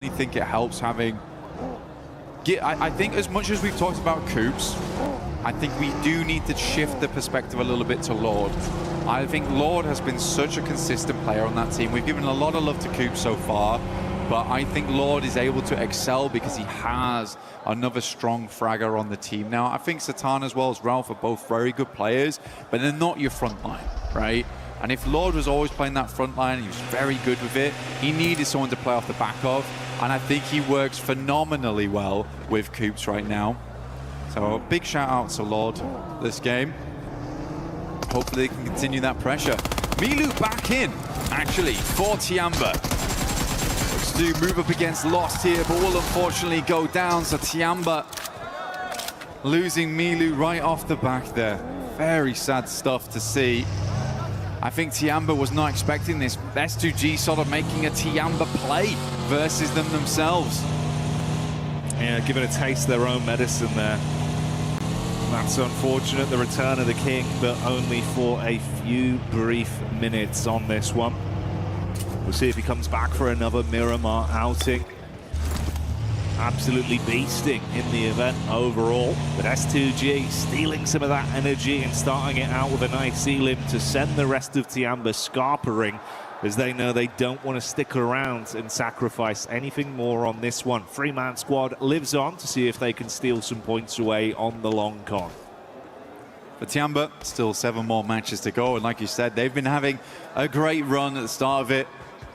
really think it helps having... I think as much as we've talked about Coops, I think we do need to shift the perspective a little bit to Lord. I think Lord has been such a consistent player on that team. We've given a lot of love to Coops so far, but I think Lord is able to excel because he has another strong fragger on the team. Now, I think Satan as well as Ralph are both very good players, but they're not your front line, right? And if Lord was always playing that front line, he was very good with it, he needed someone to play off the back of, and I think he works phenomenally well with Coops right now. So a big shout out to Lord this game. Hopefully they can continue that pressure. Milu back in, actually, for Tiamba. Looks to move up against Lost here, but will unfortunately go down. So Tiamba losing Milu right off the back there. Very sad stuff to see. I think Tiamba was not expecting this. S2G sort of making a Tiamba play versus them themselves. Yeah, giving a taste of their own medicine there. That's unfortunate, the return of the King, but only for a few brief minutes on this one. We'll see if he comes back for another Miramar outing. Absolutely beasting in the event overall, but S2G stealing some of that energy and starting it out with a nice ceiling to send the rest of Tiamba scarpering, as they know they don't want to stick around and sacrifice anything more on this one. Three-man squad lives on to see if they can steal some points away on the long con. For Tiamba, still 7 more matches to go, and like you said, they've been having a great run at the start of it.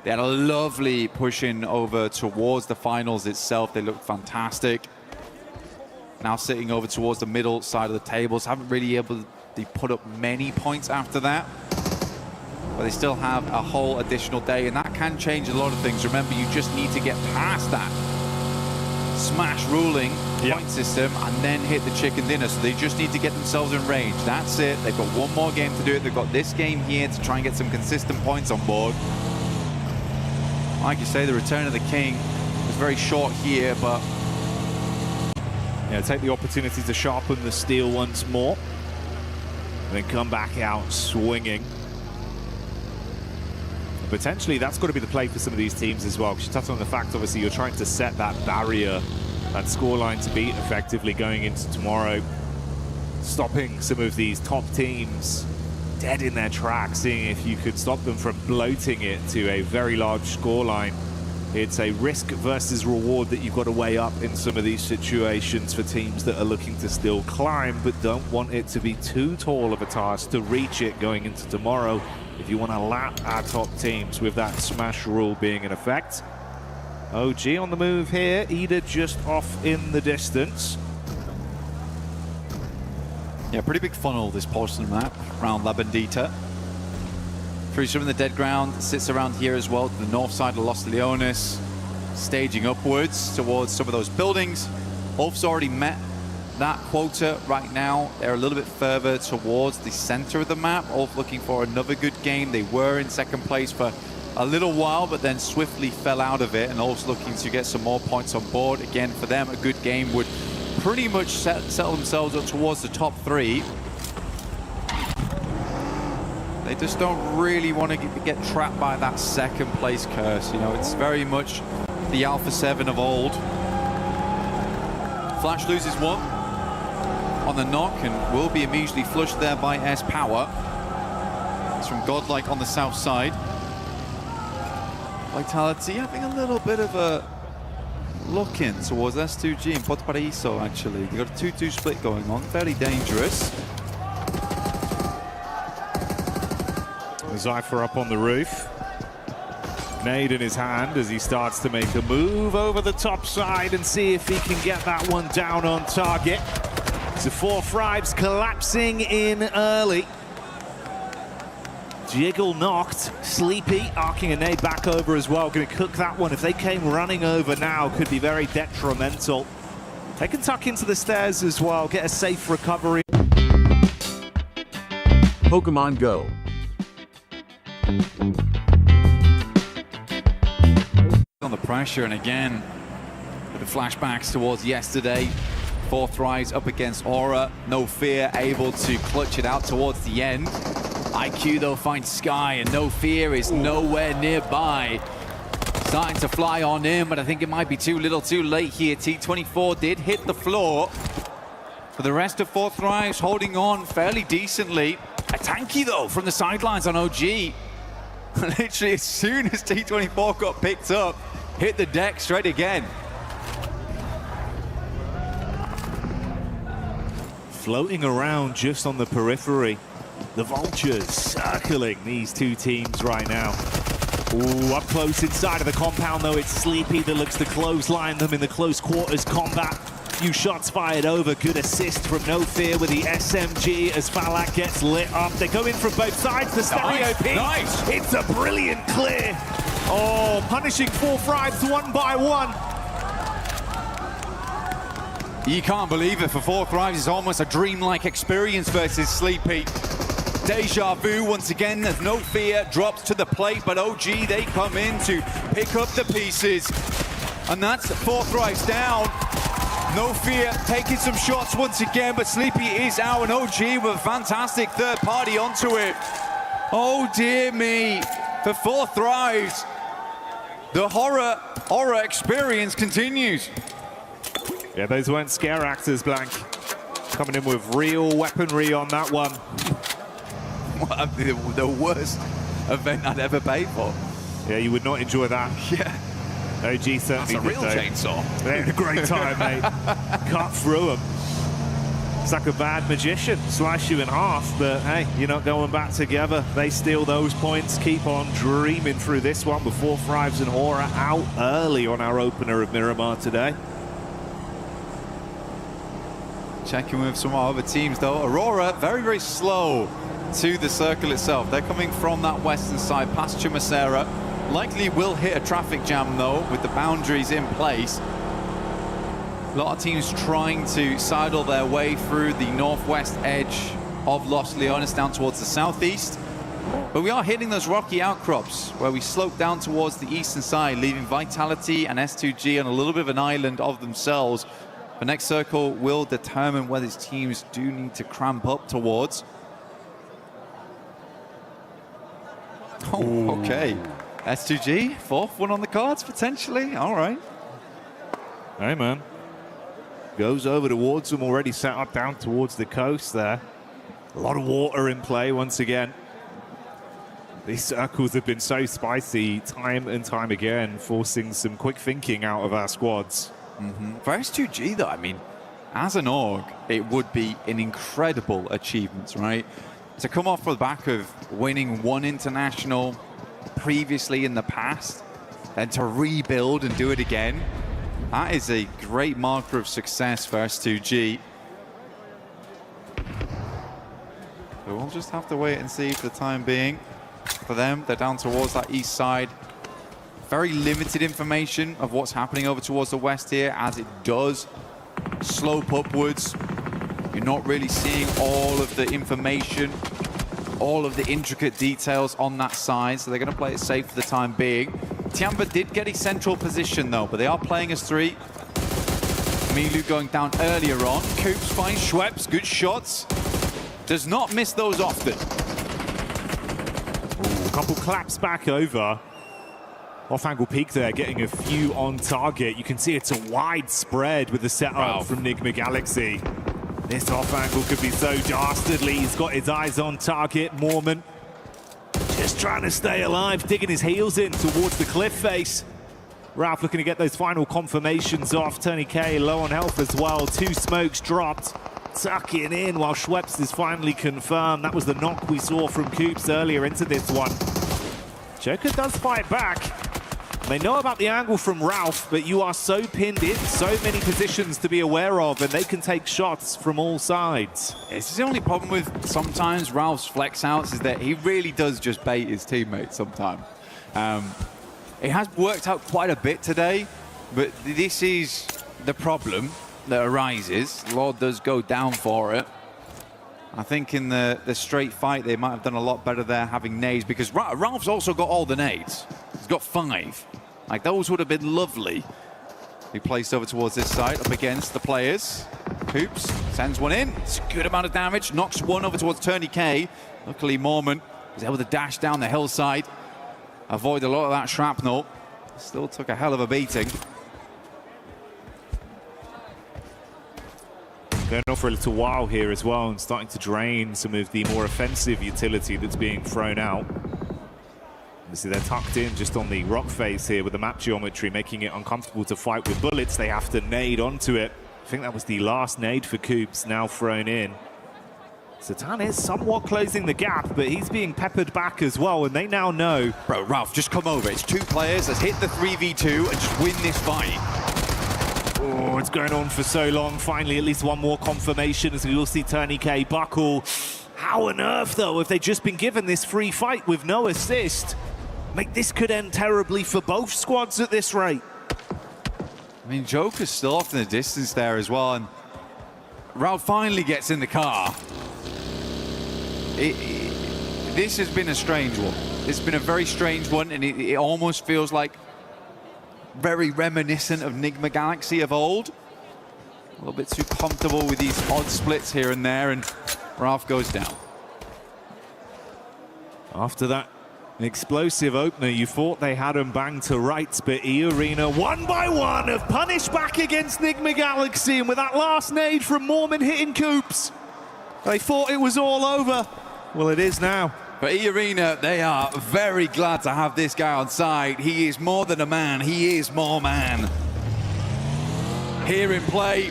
They had a lovely push-in over towards the finals itself. They looked fantastic. Now sitting over towards the middle side of the tables. Haven't really able to put up many points after that. But they still have a whole additional day, and that can change a lot of things. Remember, you just need to get past that smash ruling point system and then hit the chicken dinner. So they just need to get themselves in range. That's it. They've got one more game to do it. They've got this game here to try and get some consistent points on board. Like you say, the return of the King was very short here, but... Yeah, take the opportunity to sharpen the steel once more, and then come back out swinging. And potentially, that's got to be the play for some of these teams as well, because you touched on the fact, obviously, you're trying to set that barrier, that scoreline to beat effectively going into tomorrow, stopping some of these top teams dead in their tracks, seeing if you could stop them from bloating it to a very large scoreline. It's a risk versus reward that you've got to weigh up in some of these situations for teams that are looking to still climb but don't want it to be too tall of a task to reach it going into tomorrow if you want to lap our top teams with that smash rule being in effect. OG on the move here, Ida just off in the distance. Yeah, pretty big funnel, this portion map around La Bandita. Through some of the dead ground, sits around here as well, to the north side of Los Leones, staging upwards towards some of those buildings. Ulf's already met that quota right now. They're a little bit further towards the center of the map. Ulf looking for another good game. They were in second place for a little while, but then swiftly fell out of it, and Ulf's looking to get some more points on board. Again, for them, a good game would pretty much settle themselves up towards the top 3. They just don't really want to get trapped by that second place curse. You know, it's very much the Alpha 7 of old. Flash loses 1 on the knock and will be immediately flushed there by S Power. It's from Godlike on the south side. Vitality having a little bit of a look in towards S2G and Puerto Paraíso, actually. They've got a 2-2 split going on, very dangerous. Zypher up on the roof. Nade in his hand as he starts to make a move over the top side and see if he can get that one down on target. So 4 Fribes collapsing in early. Jiggle knocked, Sleepy arcing a nade back over as well. Going to cook that one. If they came running over now, could be very detrimental. They can tuck into the stairs as well, get a safe recovery. Pokemon Go. On the pressure, and again, with the flashbacks towards yesterday. 4 Thrives up against Aura. No Fear able to clutch it out towards the end. IQ though finds Sky, and No Fear is nowhere nearby. starting to fly on in, but I think it might be too little too late here. T24 did hit the floor. For the rest of 4Thrives holding on fairly decently. A tanky though from the sidelines on OG. Literally as soon as T24 got picked up, hit the deck straight again. Floating around just on the periphery. The Vultures circling these two teams right now. Ooh, up close inside of the compound though, it's Sleepy that looks to clothesline them in the close quarters combat. Few shots fired over, good assist from No Fear with the SMG as Falak gets lit up. They go in from both sides, the stereo ping. Nice. It's a brilliant clear. Oh, punishing 4Thrives one by one. You can't believe it. For 4Thrives, it's almost a dreamlike experience versus Sleepy. Deja vu once again, there's No Fear, drops to the plate, but OG, they come in to pick up the pieces. And that's 4Thrives down. No Fear taking some shots once again, but Sleepy is out, and OG with a fantastic third party onto it. Oh dear me, for 4Thrives, the horror experience continues. Yeah, those weren't scare actors, Blank. Coming in with real weaponry on that one. The worst event I'd ever paid for. Yeah, you would not enjoy that. Yeah. OG certainly That's a real chainsaw. They had a great time, mate. Cut through them. It's like a bad magician. Slice you in half, but hey, you're not going back together. They steal those points, keep on dreaming through this one before 4Thrives and Aura out early on our opener of Miramar today. Checking with some other teams though. Aurora, very, very slow to the circle itself. They're coming from that western side past Chumacera. Likely will hit a traffic jam though with the boundaries in place. A lot of teams trying to sidle their way through the northwest edge of Los Leones down towards the southeast. But we are hitting those rocky outcrops where we slope down towards the eastern side, leaving Vitality and S2G on a little bit of an island of themselves. The next circle will determine where these teams do need to cramp up towards. Oh, okay. S2G, fourth one on the cards, potentially. All right. Hey, man. Goes over towards them, already set up down towards the coast there. A lot of water in play once again. These circles have been so spicy time and time again, forcing some quick thinking out of our squads. For S2G, though, I mean, as an org, it would be an incredible achievement, right? To come off the back of winning one international previously in the past, and to rebuild and do it again, that is a great marker of success for S2G. So we'll just have to wait and see for the time being. For them, they're down towards that east side. Very limited information of what's happening over towards the west here, as it does slope upwards. You're not really seeing all of the information, all of the intricate details on that side, so they're going to play it safe for the time being. Tiamba did get a central position though, but they are playing as three. Milu going down earlier on. Coops finds Schweppes, good shots. Does not miss those often. Ooh, a couple claps back over. Off-angle peek there, getting a few on target. You can see it's a wide spread with the setup from Nigma Galaxy. This off-angle could be so dastardly. He's got his eyes on target. Mormon just trying to stay alive, digging his heels in towards the cliff face. Ralph looking to get those final confirmations off. Tony K low on health as well. Two smokes dropped. Tucking in while Schweppes is finally confirmed. That was the knock we saw from Coops earlier into this one. Joker does fight back. They know about the angle from Ralph, but you are so pinned in, so many positions to be aware of, and they can take shots from all sides. This is the only problem with sometimes Ralph's flex outs, is that he really does just bait his teammates sometimes. It has worked out quite a bit today, but this is the problem that arises. Lord does go down for it. I think in the straight fight, they might have done a lot better there having nades, because Ralph's also got all the nades. He's got 5. Like, those would have been lovely. He placed over towards this side, up against the players. Coops sends one in. It's a good amount of damage. Knocks one over towards Turney K. Luckily, Mormon was able to dash down the hillside, avoid a lot of that shrapnel. Still took a hell of a beating. Going on for a little while here as well and starting to drain some of the more offensive utility that's being thrown out. Obviously they're tucked in just on the rock face here with the map geometry, making it uncomfortable to fight with bullets. They have to nade onto it. I think that was the last nade for Coops, now thrown in. Satan is somewhat closing the gap, but he's being peppered back as well, and they now know. Bro, Ralph, just come over. It's 2 players. Let's hit the 3v2 and just win this fight. Oh, it's going on for so long. Finally, at least one more confirmation as we will see Tourniquet buckle. How on earth, though, have they just been given this free fight with no assist? Mate, this could end terribly for both squads at this rate. I mean, Joker's still off in the distance there as well, and Ralph finally gets in the car. This has been a strange one. It's been a very strange one, and it almost feels like very reminiscent of Nigma Galaxy of old. A little bit too comfortable with these odd splits here and there, and Ralph goes down. After that explosive opener, you thought they had him banged to rights, but E-Arena, one by one, have punished back against Nigma Galaxy, and with that last nade from Mormon hitting Coops, they thought it was all over. Well, it is now. For E-Arena, they are very glad to have this guy on side. He is more than a man, he is more man. Here in play,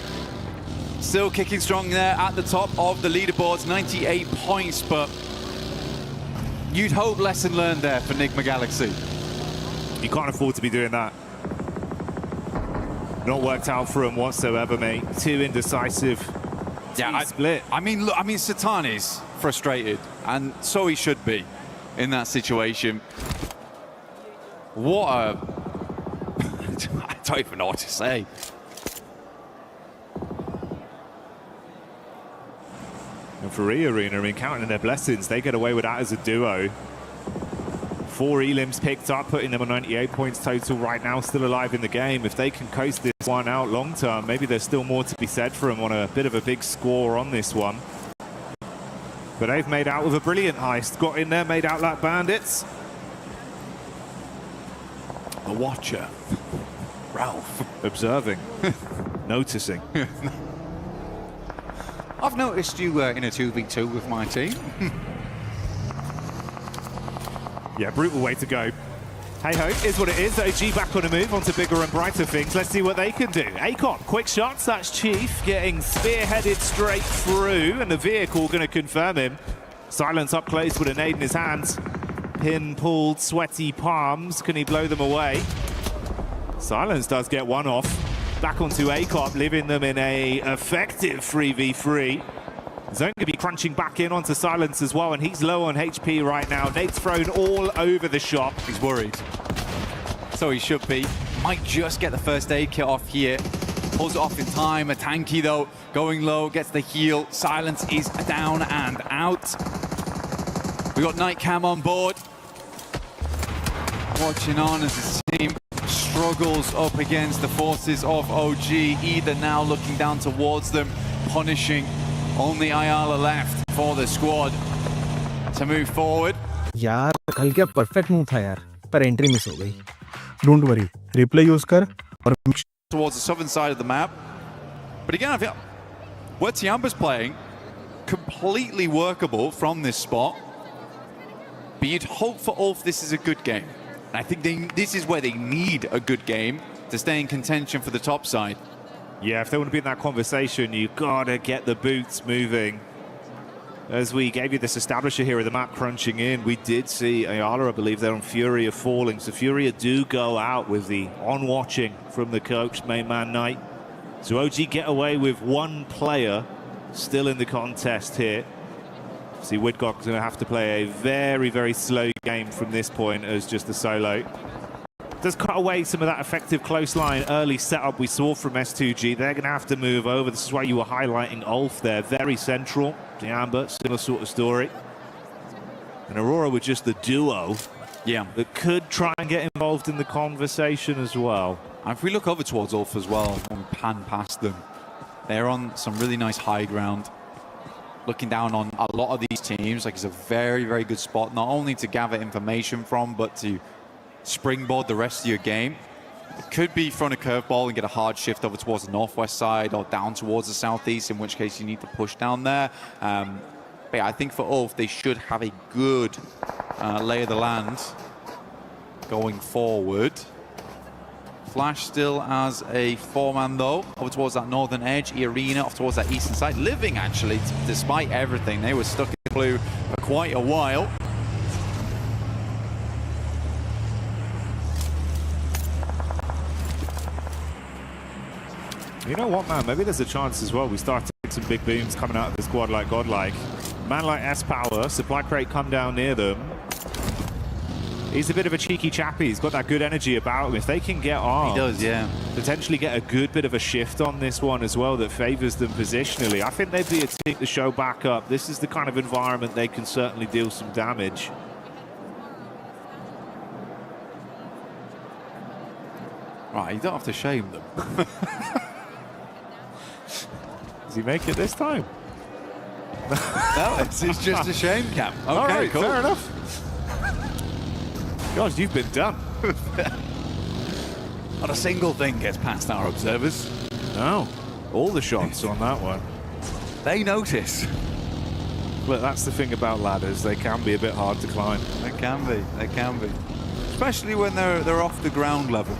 still kicking strong there at the top of the leaderboards, 98 points, but you'd hope lesson learned there for Nigma Galaxy. You can't afford to be doing that. Not worked out for him whatsoever, mate. Too indecisive. Yeah, split. I mean, look, Satan is frustrated, and so he should be in that situation. What a... I don't even know what to say. And for E-Arena, I mean, counting their blessings, they get away with that as a duo. 4 elims picked up, putting them on 98 points total right now, still alive in the game. If they can coast this one out long term, maybe there's still more to be said for them on a bit of a big score on this one. But they've made out with a brilliant heist. Got in there, made out like bandits. The Watcher. Ralph. Observing. Noticing. I've noticed you in a 2v2 with my team. Yeah, brutal way to go. Hey-ho, is what it is. OG back on a move onto bigger and brighter things. Let's see what they can do. Acop, quick shots. That's Chief getting spearheaded straight through, and the vehicle going to confirm him. Silence up close with a nade in his hands. Pin pulled, sweaty palms. Can he blow them away? Silence does get one off. Back onto Acop, leaving them in a effective 3v3. Zone going to be crunching back in onto Silence as well, and he's low on HP right now. Nate's thrown all over the shop. He's worried. So he should be. Might just get the first aid kit off here. Pulls it off in time. A tanky though, going low, gets the heal. Silence is down and out. We got Night Cam on board. Watching on as his team struggles up against the forces of OG. Either now looking down towards them, punishing. Only Ayala left for the squad to move forward. यार कल क्या perfect move था यार, पर entry miss हो गई. Don't worry, replay use कर और towards the southern side of the map. But again, I feel where Tiamba's playing, completely workable from this spot. But you'd hope for Ulf this is a good game. And I think this is where they need a good game to stay in contention for the top side. Yeah, if they want to be in that conversation, you've got to get the boots moving. As we gave you this establisher here of the map crunching in, we did see Ayala, I believe, there on Furia falling. So Furia do go out with the on-watching from the coach, main man Knight. So OG get away with one player still in the contest here. See, Widgock's going to have to play a very, very slow game from this point as just a solo. Does cut away some of that effective close line early setup we saw from S2G. They're going to have to move over. This is why you were highlighting Ulf there. Very central. Tiamba, similar sort of story. And Aurora with just the duo. Yeah. That could try and get involved in the conversation as well. And if we look over towards Ulf as well, and we pan past them, they're on some really nice high ground. Looking down on a lot of these teams, like it's a very, very good spot, not only to gather information from, but to springboard the rest of your game. It could be throwing a curveball and get a hard shift over towards the northwest side or down towards the southeast, in which case you need to push down there. But yeah, I think for Ulf, they should have a good lay of the land going forward. Flash still as a 4-man though, over towards that northern edge. Arena off towards that eastern side. Living actually, despite everything, they were stuck in blue for quite a while. You know what, man? Maybe there's a chance as well. We start to get some big booms coming out of the squad like Godlike. Man like S-Power, supply crate come down near them. He's a bit of a cheeky chappy. He's got that good energy about him. If they can get armed, he does, yeah. Potentially get a good bit of a shift on this one as well that favors them positionally. I think they'd be able to take the show back up. This is the kind of environment they can certainly deal some damage. Right, you don't have to shame them. Does he make it this time? No, it's just a shame, Cam. Okay, all right, cool. fair enough. God, you've been done. Not a single thing gets past our observers. No, all the shots on that one. They notice. But that's the thing about ladders, they can be a bit hard to climb. They can be, they can be. Especially when they're off the ground level.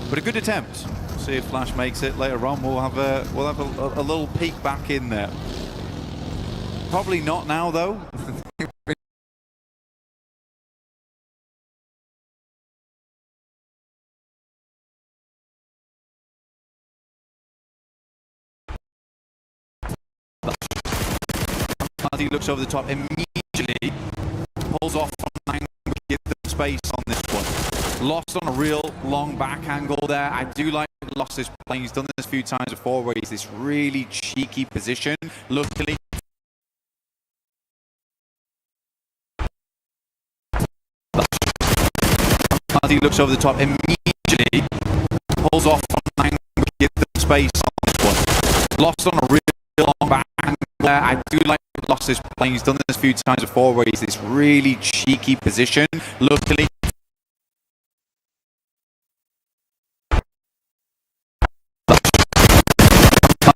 But a good attempt. See if Flash makes it later on. We'll have a little peek back in there. Probably not now though. He looks over the top, immediately pulls off from an angle, give them space on this one. Lost on a real long back angle there. I do like Lost this play. He's done this a few times before where he's this really cheeky position. Luckily, he looks over the top, immediately pulls off from an angle, give them space on this one. Lost on a real long back angle there. I do like Lost this play. He's done this a few times before where he's this really cheeky position. Luckily,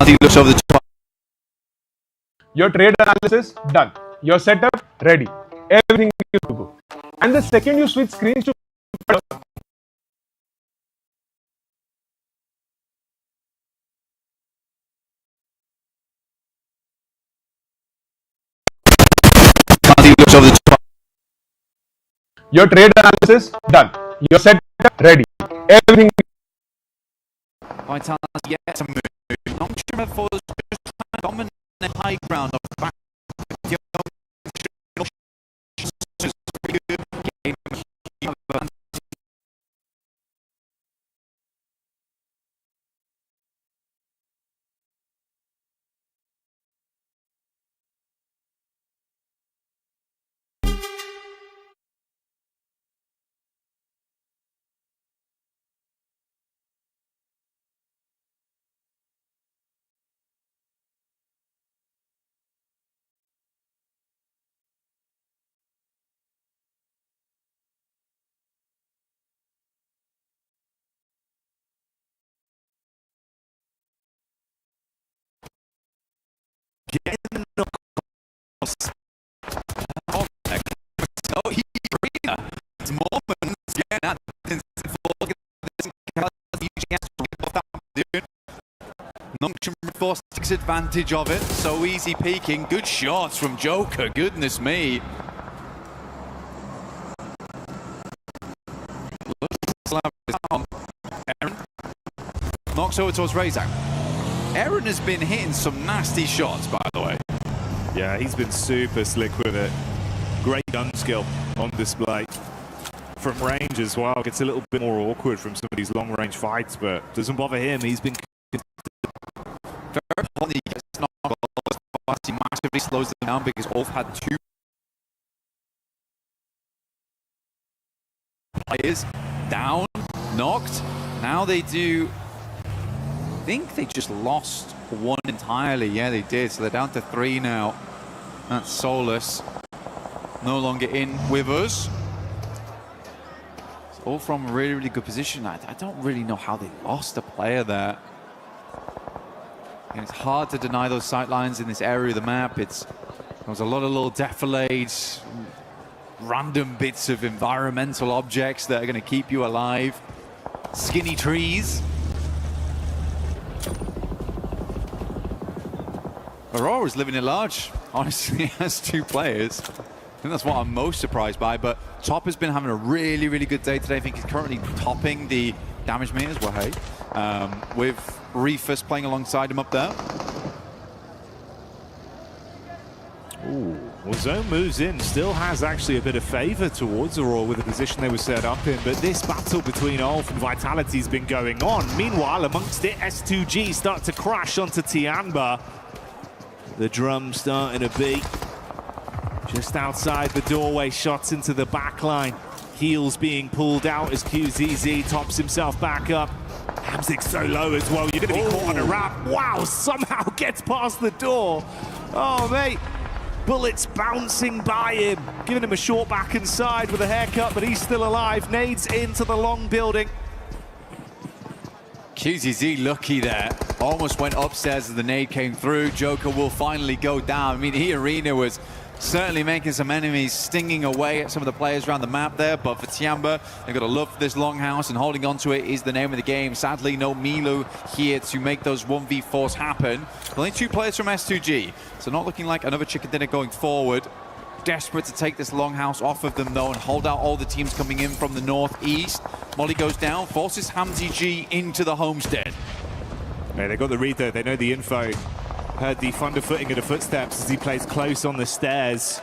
he looks over the top. Your trade analysis done. Your setup ready. Everything is to go. And the second you switch screens to Over the top. your trade analysis done. Your setup ready. Everything. Vitality yet to move. Long-term for just trying to dominate the high ground of the back. Getting across. So he's arena. It's moments. Yeah, not Nongchum Force takes advantage of it. So easy peeking. Good shots from Joker. Goodness me. Aaron knocks over towards Razak. Aaron has been hitting some nasty shots, by the way. Yeah, he's been super slick with it. Great gun skill on display. From range as well, gets a little bit more awkward from some of these long-range fights, but doesn't bother him. He's been... Very he gets knocked off, he massively slows them down because Ulf had two players down, knocked. Now they do... I think they just lost one entirely. Yeah, they did. So they're down to 3 now. That's Solus. No longer in with us. all from a really, really good position. I don't really know how they lost a player there. And it's hard to deny those sight lines in this area of the map. There's a lot of little defilades, random bits of environmental objects that are going to keep you alive. Skinny trees. Aurora's living it large, honestly, as two players. I think that's what I'm most surprised by, but Top has been having a really, really good day today. I think he's currently topping the damage meters, well, hey, with Reefus playing alongside him up there. Ooh, well, Zone moves in, still has actually a bit of favor towards Aurora with the position they were set up in, but this battle between Ulf and Vitality's been going on. Meanwhile, amongst it, S2G start to crash onto Tianba. The drum starting to beat. Just outside the doorway, shots into the back line. Heels being pulled out as QZZ tops himself back up. Hamzik's so low as well, you're going to be caught on a wrap. Wow, somehow gets past the door. Oh, mate. Bullets bouncing by him, giving him a short back and side with a haircut, but he's still alive. Nades into the long building. QZZ lucky there. Almost went upstairs as the nade came through. Joker will finally go down. I mean, Arena was certainly making some enemies, stinging away at some of the players around the map there, but for Tianba, they've got a love for this longhouse, and holding on to it is the name of the game. Sadly, no Milu here to make those 1v4s happen. Only 2 players from S2G, so not looking like another chicken dinner going forward. Desperate to take this longhouse off of them, though, and hold out all the teams coming in from the northeast. Molly goes down, forces Hamzy G into the homestead. Yeah, they got the read, though. They know the info. Heard the thunderfooting of the footsteps as he plays close on the stairs.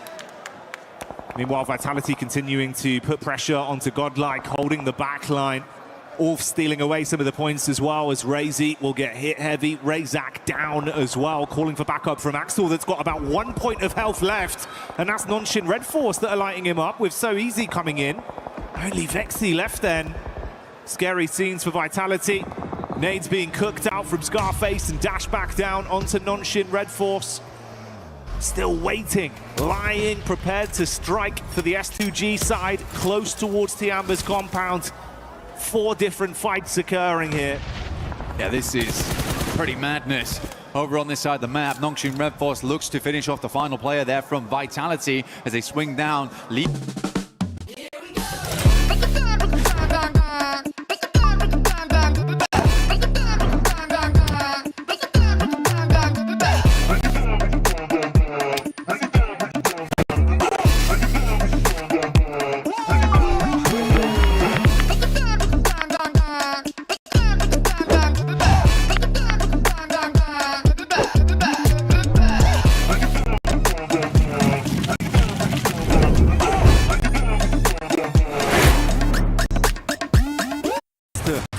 Meanwhile, Vitality continuing to put pressure onto Godlike, holding the back line. Ulf stealing away some of the points as well, as Razy will get hit heavy. Razak down as well, calling for backup from Axel, that's got about 1 point of health left. And that's Nonshin Red Force that are lighting him up with So Easy coming in. Only Vexy left then. Scary scenes for Vitality. Nades being cooked out from Scarface and dash back down onto Nonshin Red Force. Still waiting, lying, prepared to strike for the S2G side, close towards Tiamba's compound. 4 different fights occurring here. Yeah, this is pretty madness. Over on this side of the map, Nonshin Red Force looks to finish off the final player there from Vitality as they swing down.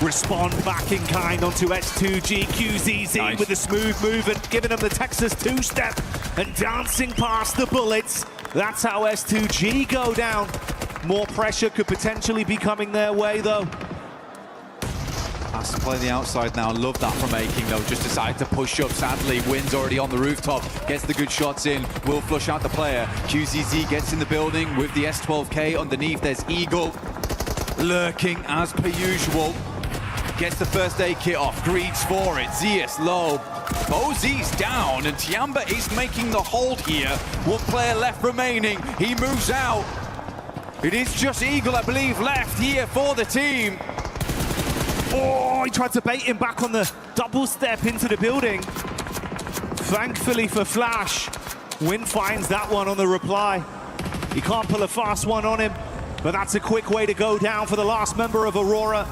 Respond back in kind onto S2G. QZZ nice. With a smooth movement, giving them the Texas 2-step and dancing past the bullets. That's how S2G go down. More pressure could potentially be coming their way, though. Has to play the outside now. Love that from Aking, though. Just decided to push up. Sadly, Wynn's already on the rooftop. Gets the good shots in. Will flush out the player. QZZ gets in the building with the S12K underneath. There's Eagle lurking as per usual. Gets the first aid kit off. Greeds for it. Zeus low. Bozy's down, and Tiamba is making the hold here. 1 player left remaining. He moves out. It is just Eagle, I believe, left here for the team. Oh, he tried to bait him back on the double step into the building. Thankfully for Flash, Wynn finds that one on the reply. He can't pull a fast one on him, but that's a quick way to go down for the last member of Aurora.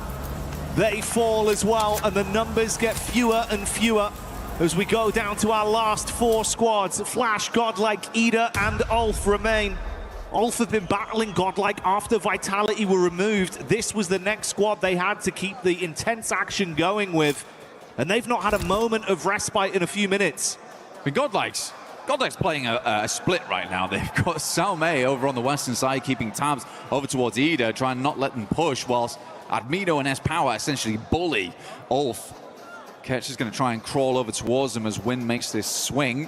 They fall as well, and the numbers get fewer and fewer as we go down to our last 4 squads. Flash, Godlike, Ida, and Ulf remain. Ulf have been battling Godlike after Vitality were removed. This was the next squad they had to keep the intense action going with, and they've not had a moment of respite in a few minutes. I mean, Godlike's playing a split right now. They've got Salme over on the western side, keeping tabs over towards Ida, trying not let them push, whilst Admido and S-Power essentially bully Ulf. Ketch is going to try and crawl over towards them as Wynn makes this swing.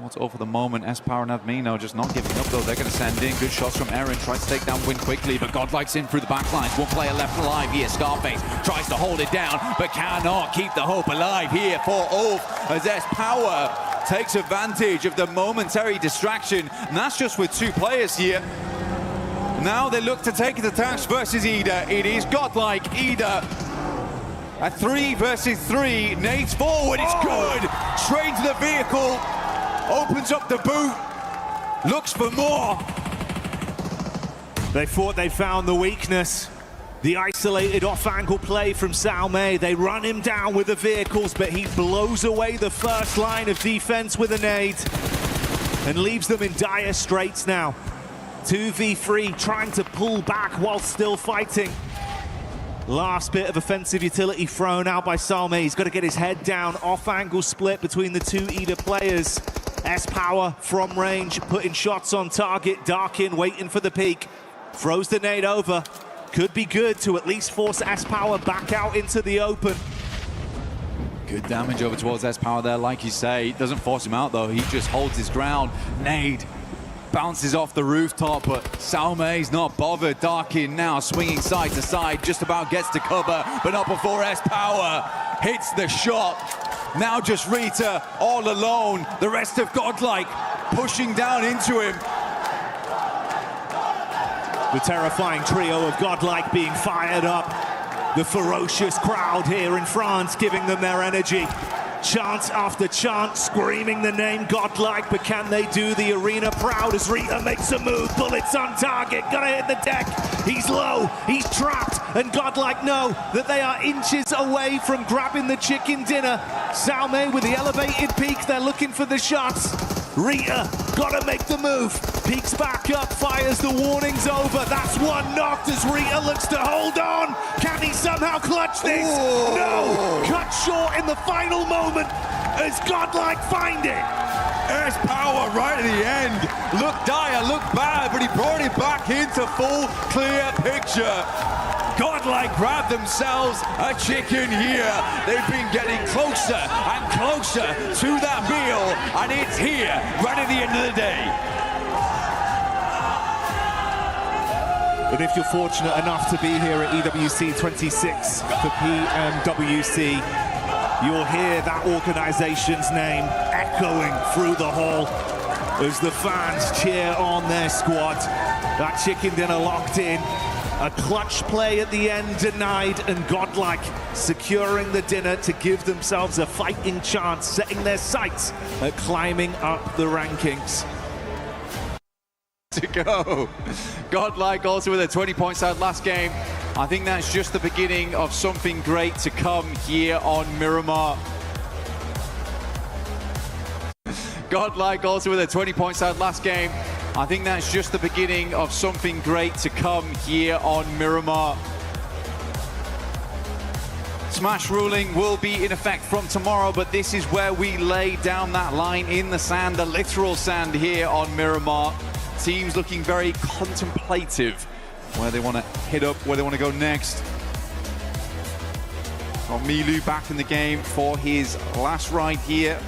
What's over the moment? S-Power and Admino just not giving up though. They're going to send in good shots from Eren. Tries to take down Win quickly, but Godlike's in through the back lines. One player left alive here. Scarface tries to hold it down, but cannot keep the hope alive here for Ulf as S-Power takes advantage of the momentary distraction. And that's just with 2 players here. Now they look to take the task versus Ida. It is Godlike, Ida. A 3 versus 3. Nades forward, it's good. Straight to the vehicle. Opens up the boot. Looks for more. They thought they found the weakness. The isolated off-angle play from Salme. They run him down with the vehicles, but he blows away the first line of defense with a nade and leaves them in dire straits now. 2v3 trying to pull back while still fighting. Last bit of offensive utility thrown out by Salme. He's got to get his head down. Off-angle split between the 2 Ida players. S-Power from range, putting shots on target. Darkin waiting for the peak. Throws the nade over. Could be good to at least force S-Power back out into the open. Good damage over towards S-Power there, like you say. Doesn't force him out though. He just holds his ground. Nade bounces off the rooftop, but Salme's not bothered. Darkin now swinging side to side, just about gets to cover, but not before S-Power hits the shot. Now just Rita all alone. The rest of Godlike pushing down into him. The terrifying trio of Godlike being fired up. The ferocious crowd here in France giving them their energy. Chant after chant, screaming the name Godlike, but can they do the arena proud as Rita makes a move? Bullets on target, gotta hit the deck. He's low, he's trapped, and Godlike know that they are inches away from grabbing the chicken dinner. Salme with the elevated peak, they're looking for the shots. Rita, gotta make the move. Peeks back up, fires the warnings over. That's one knocked as Rita looks to hold on. Can he somehow clutch this? Whoa. No! Cut short in the final moment as Godlike find it. S-Power right at the end. Looked dire, looked bad, but he brought it back into full, clear picture. Godlike grabbed themselves a chicken here. They've been getting closer and closer to that meal, and it's here right at the end of the day. And if you're fortunate enough to be here at EWC 26 for PMWC, you'll hear that organization's name echoing through the hall as the fans cheer on their squad. That chicken dinner locked in. A clutch play at the end denied, and Godlike securing the dinner to give themselves a fighting chance, setting their sights at climbing up the rankings. To go. Godlike also with a 20 points out last game. I think that's just the beginning of something great to come here on Miramar. Godlike also with a 20 points out last game. I think that's just the beginning of something great to come here on Miramar. Smash ruling will be in effect from tomorrow, but this is where we lay down that line in the sand, the literal sand here on Miramar. Teams looking very contemplative where they want to hit up, where they want to go next. Got Milu back in the game for his last ride here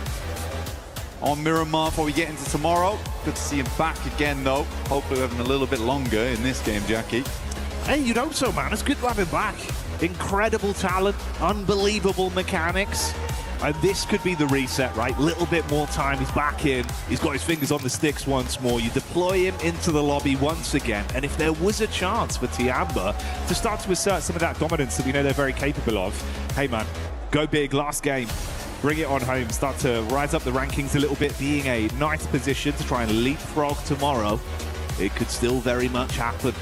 on Miramar before we get into tomorrow. Good to see him back again though. Hopefully we're having a little bit longer in this game, Jackie. Hey, you'd hope so, man. It's good to have him back. Incredible talent, unbelievable mechanics. And this could be the reset, right? Little bit more time, he's back in. He's got his fingers on the sticks once more. You deploy him into the lobby once again. And if there was a chance for Tiamba to start to assert some of that dominance that we know they're very capable of, hey man, go big, last game. Bring it on home, start to rise up the rankings a little bit, being a nice position to try and leapfrog tomorrow. It could still very much happen.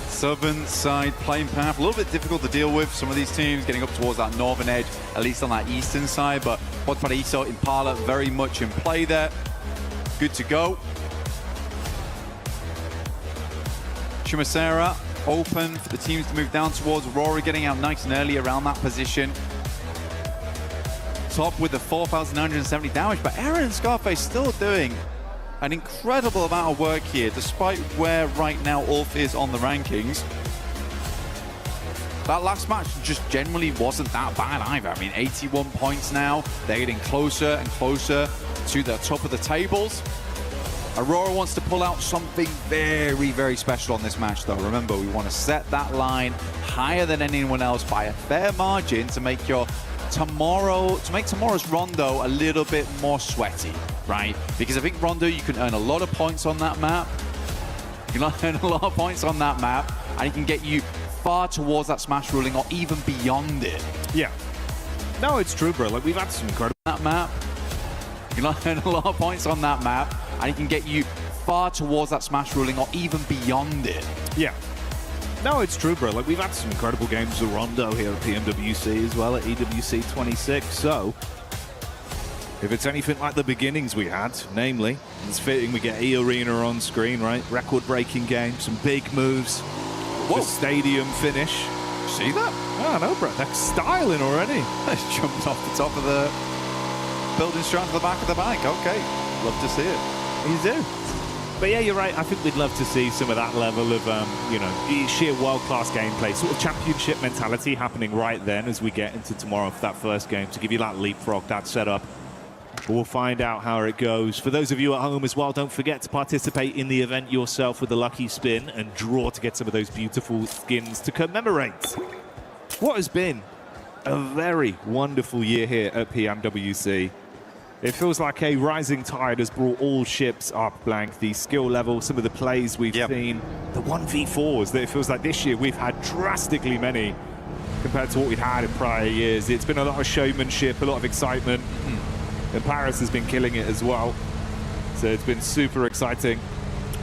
Southern side playing path, a little bit difficult to deal with. Some of these teams getting up towards that northern edge, at least on that eastern side, but Hot Paraiso, Impala very much in play there. Good to go. Chimasera open for the teams to move down towards Aurora, getting out nice and early around that position. Top with the 4,970 damage, but Eren and Scarface still doing an incredible amount of work here, despite where right now Ulf is on the rankings. that last match just generally wasn't that bad either. I mean, 81 points now. They're getting closer and closer to the top of the tables. Aurora wants to pull out something very, very special on this match, though. Remember, we want to set that line higher than anyone else by a fair margin to make tomorrow's Rondo a little bit more sweaty, right? Because I think Rondo, you can earn a lot of points on that map. You can earn a lot of points on that map, and it can get you far towards that smash ruling or even beyond it. Yeah. No, it's true, bro. Like, we've had some incredible that map. You can earn a lot of points on that map, and it can get you far towards that smash ruling or even beyond it. Yeah. No, it's true, bro. Like, we've had some incredible games with Rondo here at PMWC as well, at EWC 26. So, if it's anything like the beginnings we had, namely, it's fitting we get E-Arena on screen, right? Record-breaking game, some big moves. Whoa. The stadium finish. See that? Oh, no, bro. They're styling already. It's jumped off the top of the building straight to the back of the bike. Okay, love to see it. You do. But yeah, you're right. I think we'd love to see some of that level of, sheer world-class gameplay, sort of championship mentality happening right then as we get into tomorrow for that first game to give you that leapfrog, that setup. We'll find out how it goes. For those of you at home as well, don't forget to participate in the event yourself with a lucky spin and draw to get some of those beautiful skins to commemorate what has been a very wonderful year here at PMWC. It feels like a rising tide has brought all ships up, Blank. The skill level, some of the plays we've seen, the 1v4s that it feels like this year we've had drastically many compared to what we've had in prior years. It's been a lot of showmanship, a lot of excitement. And Paris has been killing it as well. So it's been super exciting.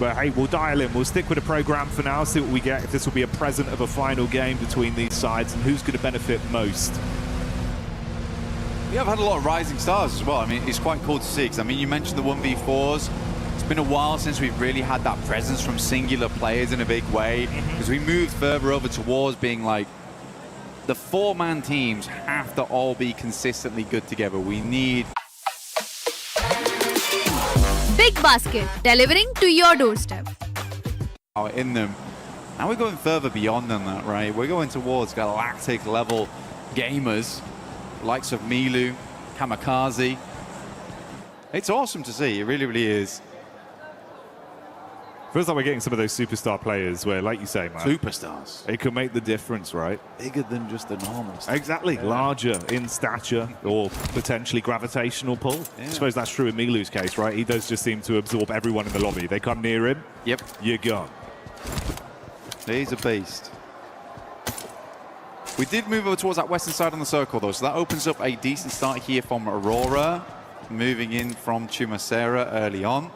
But hey, we'll dial in. We'll stick with the program for now, see what we get, if this will be a present of a final game between these sides and who's going to benefit most. We have had a lot of rising stars as well. I mean, it's quite cool to see, because I mean, you mentioned the 1v4s. It's been a while since we've really had that presence from singular players in a big way, because we moved further over towards being like, the four-man teams have to all be consistently good together. We need Big Basket, delivering to your doorstep. in them. Now we're going further beyond than that, right? We're going towards galactic level gamers, likes of Milu, Kamikaze. It's awesome to see. It really, really is. Feels like we're getting some of those superstar players where, like you say, man, Superstars. it can make the difference, right? Bigger than just the normal stuff. Exactly. Larger in stature or potentially gravitational pull. Yeah. I suppose that's true in Milu's case, right? He does just seem to absorb everyone in the lobby. They come near him, Yep. you're gone. He's a beast. We did move over towards that western side on the circle, though, so that opens up a decent start here from Aurora, moving in from Chumacera early on.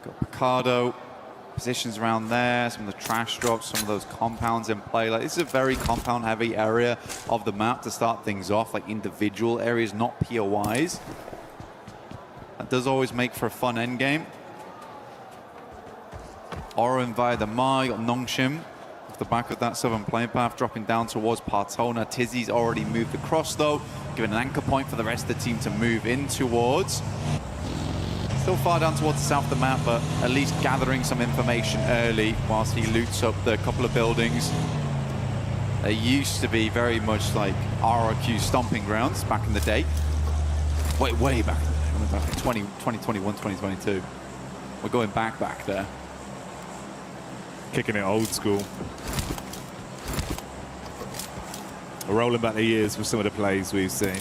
Got Picardo, positions around there, some of the trash drops, some of those compounds in play. Like, this is a very compound-heavy area of the map to start things off, like individual areas, not POIs. That does always make for a fun endgame. Orin via the Ma, you got Nongshim off the back of that southern plane path, dropping down towards Partona. Tizzy's already moved across, though, giving an anchor point for the rest of the team to move in towards. Still far down towards the south of the map, but at least gathering some information early whilst he loots up the couple of buildings. They used to be very much like RRQ stomping grounds back in the day. Way back in the day. We're back in 2021, 2022. We're going back there. Kicking it old school. We're rolling back the years with some of the plays we've seen.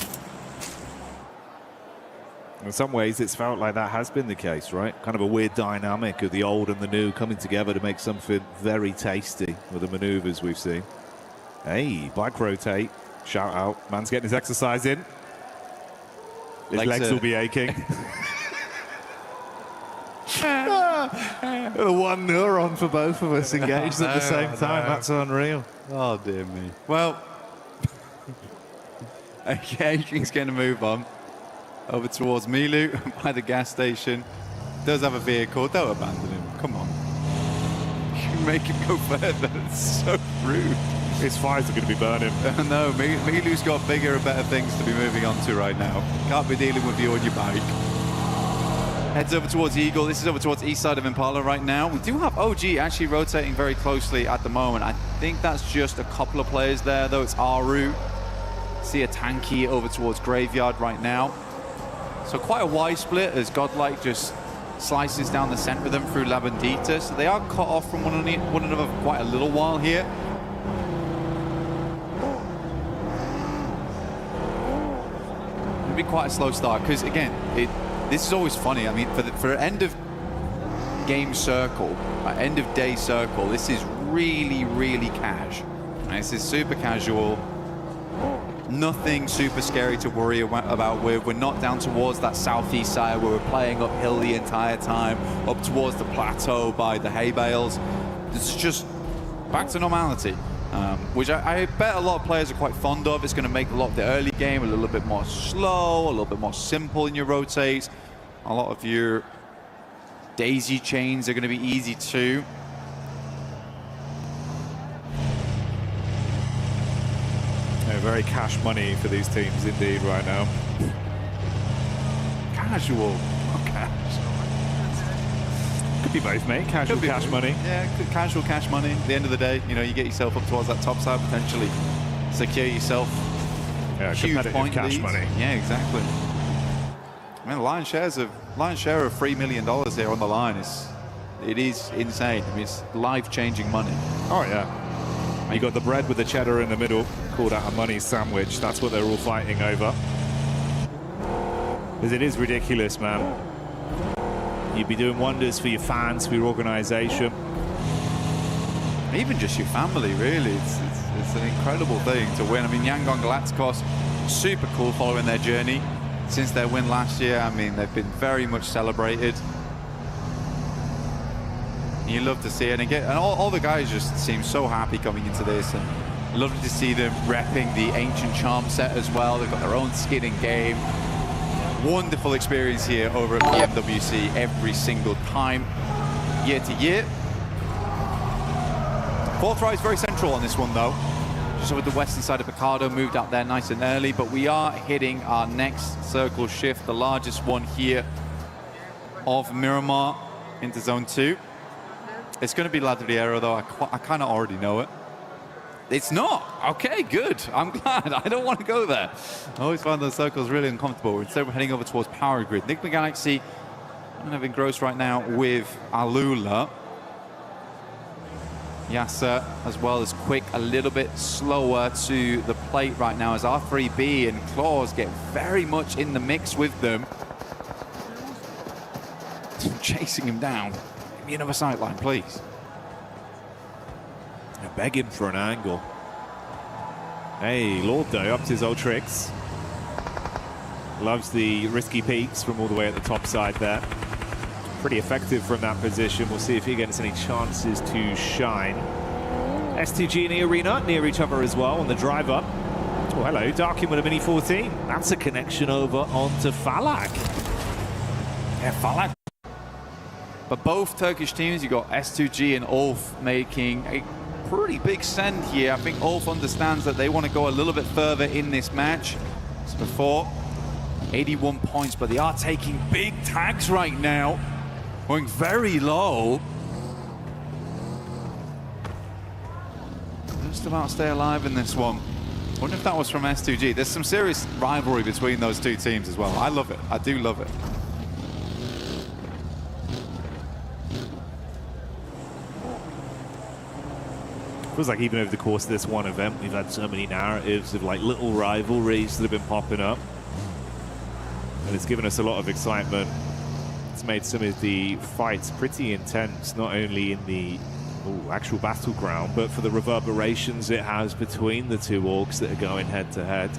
In some ways, it's felt like that has been the case, right? Kind of a weird dynamic of the old and the new coming together to make something very tasty with the maneuvers we've seen. Hey, bike rotate. Shout out. Man's getting his exercise in. His legs will be aching. One neuron for both of us engaged at the same time. That's unreal. Oh, dear me. Well, okay, Adrian's going to move on over towards Milu by the gas station. Does have a vehicle. Don't abandon him. Come on. You make him go further. It's so rude. His fires are going to be burning. No, Milu's got bigger and better things to be moving on to right now. Can't be dealing with you on your bike. Heads over towards Eagle. This is over towards east side of Impala right now. We do have OG actually rotating very closely at the moment. I think that's just a couple of players there, though. It's Aru. See a Tanky over towards Graveyard right now. So quite a wide split as Godlike just slices down the center of them through Labandita. So they are cut off from one another for quite a little while here. It'll be quite a slow start because, again, this is always funny. I mean, for an end of game circle, end of day circle, this is really, really cash. And this is super casual. Nothing super scary to worry about with. We're not down towards that southeast side where we're playing uphill the entire time, up towards the plateau by the hay bales. It's just back to normality, which I bet a lot of players are quite fond of. It's going to make a lot of the early game a little bit more slow, a little bit more simple in your rotates. A lot of your daisy chains are going to be easy too. Very cash money for these teams indeed right now. Casual, not cash. Could be both, mate. Casual cash money. Yeah, casual cash money. At the end of the day, you know, you get yourself up towards that top side, potentially secure yourself. Yeah, huge point cash leads. money. Yeah, exactly. I mean, the lion's share of $3 million here on the line it is insane. I mean, it's life-changing money. Oh yeah. You got the bread with the cheddar in the middle, called out a money sandwich. That's what they're all fighting over. Because it is ridiculous, man. You'd be doing wonders for your fans, for your organization. Even just your family, really. It's an incredible thing to win. I mean, Yangon Galacticos, super cool following their journey. Since their win last year, I mean, they've been very much celebrated. You love to see it, and all the guys just seem so happy coming into this, and lovely to see them repping the Ancient Charm set as well. They've got their own skin in game. Wonderful experience here over at BMWC every single time, year to year. Fourth right is very central on this one though. Just over the western side of Picardo, moved out there nice and early, but we are hitting our next circle shift, the largest one here of Miramar into zone 2. It's going to be Ladriero, though. I kind of already know it. It's not. Okay, good. I'm glad. I don't want to go there. I always find those circles really uncomfortable. Instead, we're heading over towards Power Grid. Enigma Galaxy kind of engrossed right now with Alula. Yasser, as well as Quick, a little bit slower to the plate right now as R3B and Claws get very much in the mix with them. Chasing him down. Give me another sideline, please. They're begging for an angle. Hey, Lord though, up to his old tricks. Loves the risky peaks from all the way at the top side there. Pretty effective from that position. We'll see if he gets any chances to shine. S2G and E-Arena near each other as well on the drive up. Oh, hello, Darkin with a Mini 14. That's a connection over onto Falak. Yeah, Falak. But both Turkish teams, you got S2G and Ulf making a pretty big send here. I think Ulf understands that they want to go a little bit further in this match. As before, 81 points, but they are taking big tags right now. Going very low. Just about stay alive in this one. Wonder if that was from S2G. There's some serious rivalry between those two teams as well. I love it. I do love it. Feels like even over the course of this one event, we've had so many narratives of like little rivalries that have been popping up. And it's given us a lot of excitement. It's made some of the fights pretty intense, not only in the actual battleground, but for the reverberations it has between the two orgs that are going head to head.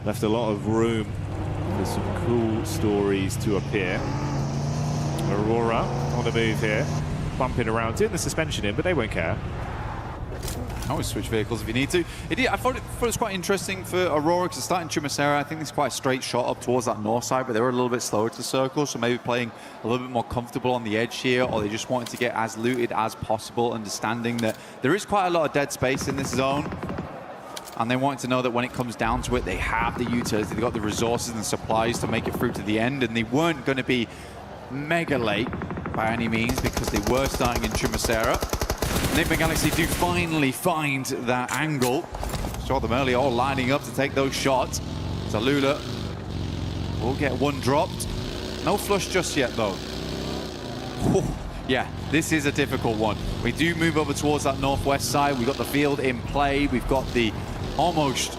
Left a lot of room for some cool stories to appear. Aurora on the move here, bumping around, doing the suspension in, but they won't care. Always switch vehicles if you need to. I thought it was quite interesting for Aurora because starting Chumacera, I think it's quite a straight shot up towards that north side, but they were a little bit slower to the circle, so maybe playing a little bit more comfortable on the edge here, or they just wanted to get as looted as possible, understanding that there is quite a lot of dead space in this zone. And they wanted to know that when it comes down to it, they have the utility, they've got the resources and supplies to make it through to the end, and they weren't going to be mega late by any means because they were starting in Chumacera. Enigma Galaxy do finally find that angle. Saw them earlier all lining up to take those shots. Tallulah will get one dropped. No flush just yet though. Whew. Yeah, this is a difficult one. We do move over towards that northwest side. We've got the field in play. We've got the almost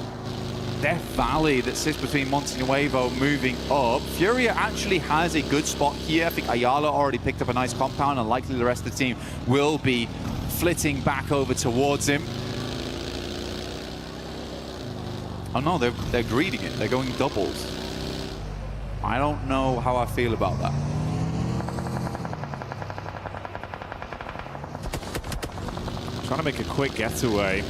Death Valley that sits between Monte Nuevo moving up. Furia actually has a good spot here. I think Ayala already picked up a nice compound, and likely the rest of the team will be flitting back over towards him. Oh no, they're greeting it. They're going doubles. I don't know how I feel about that. Trying to make a quick getaway,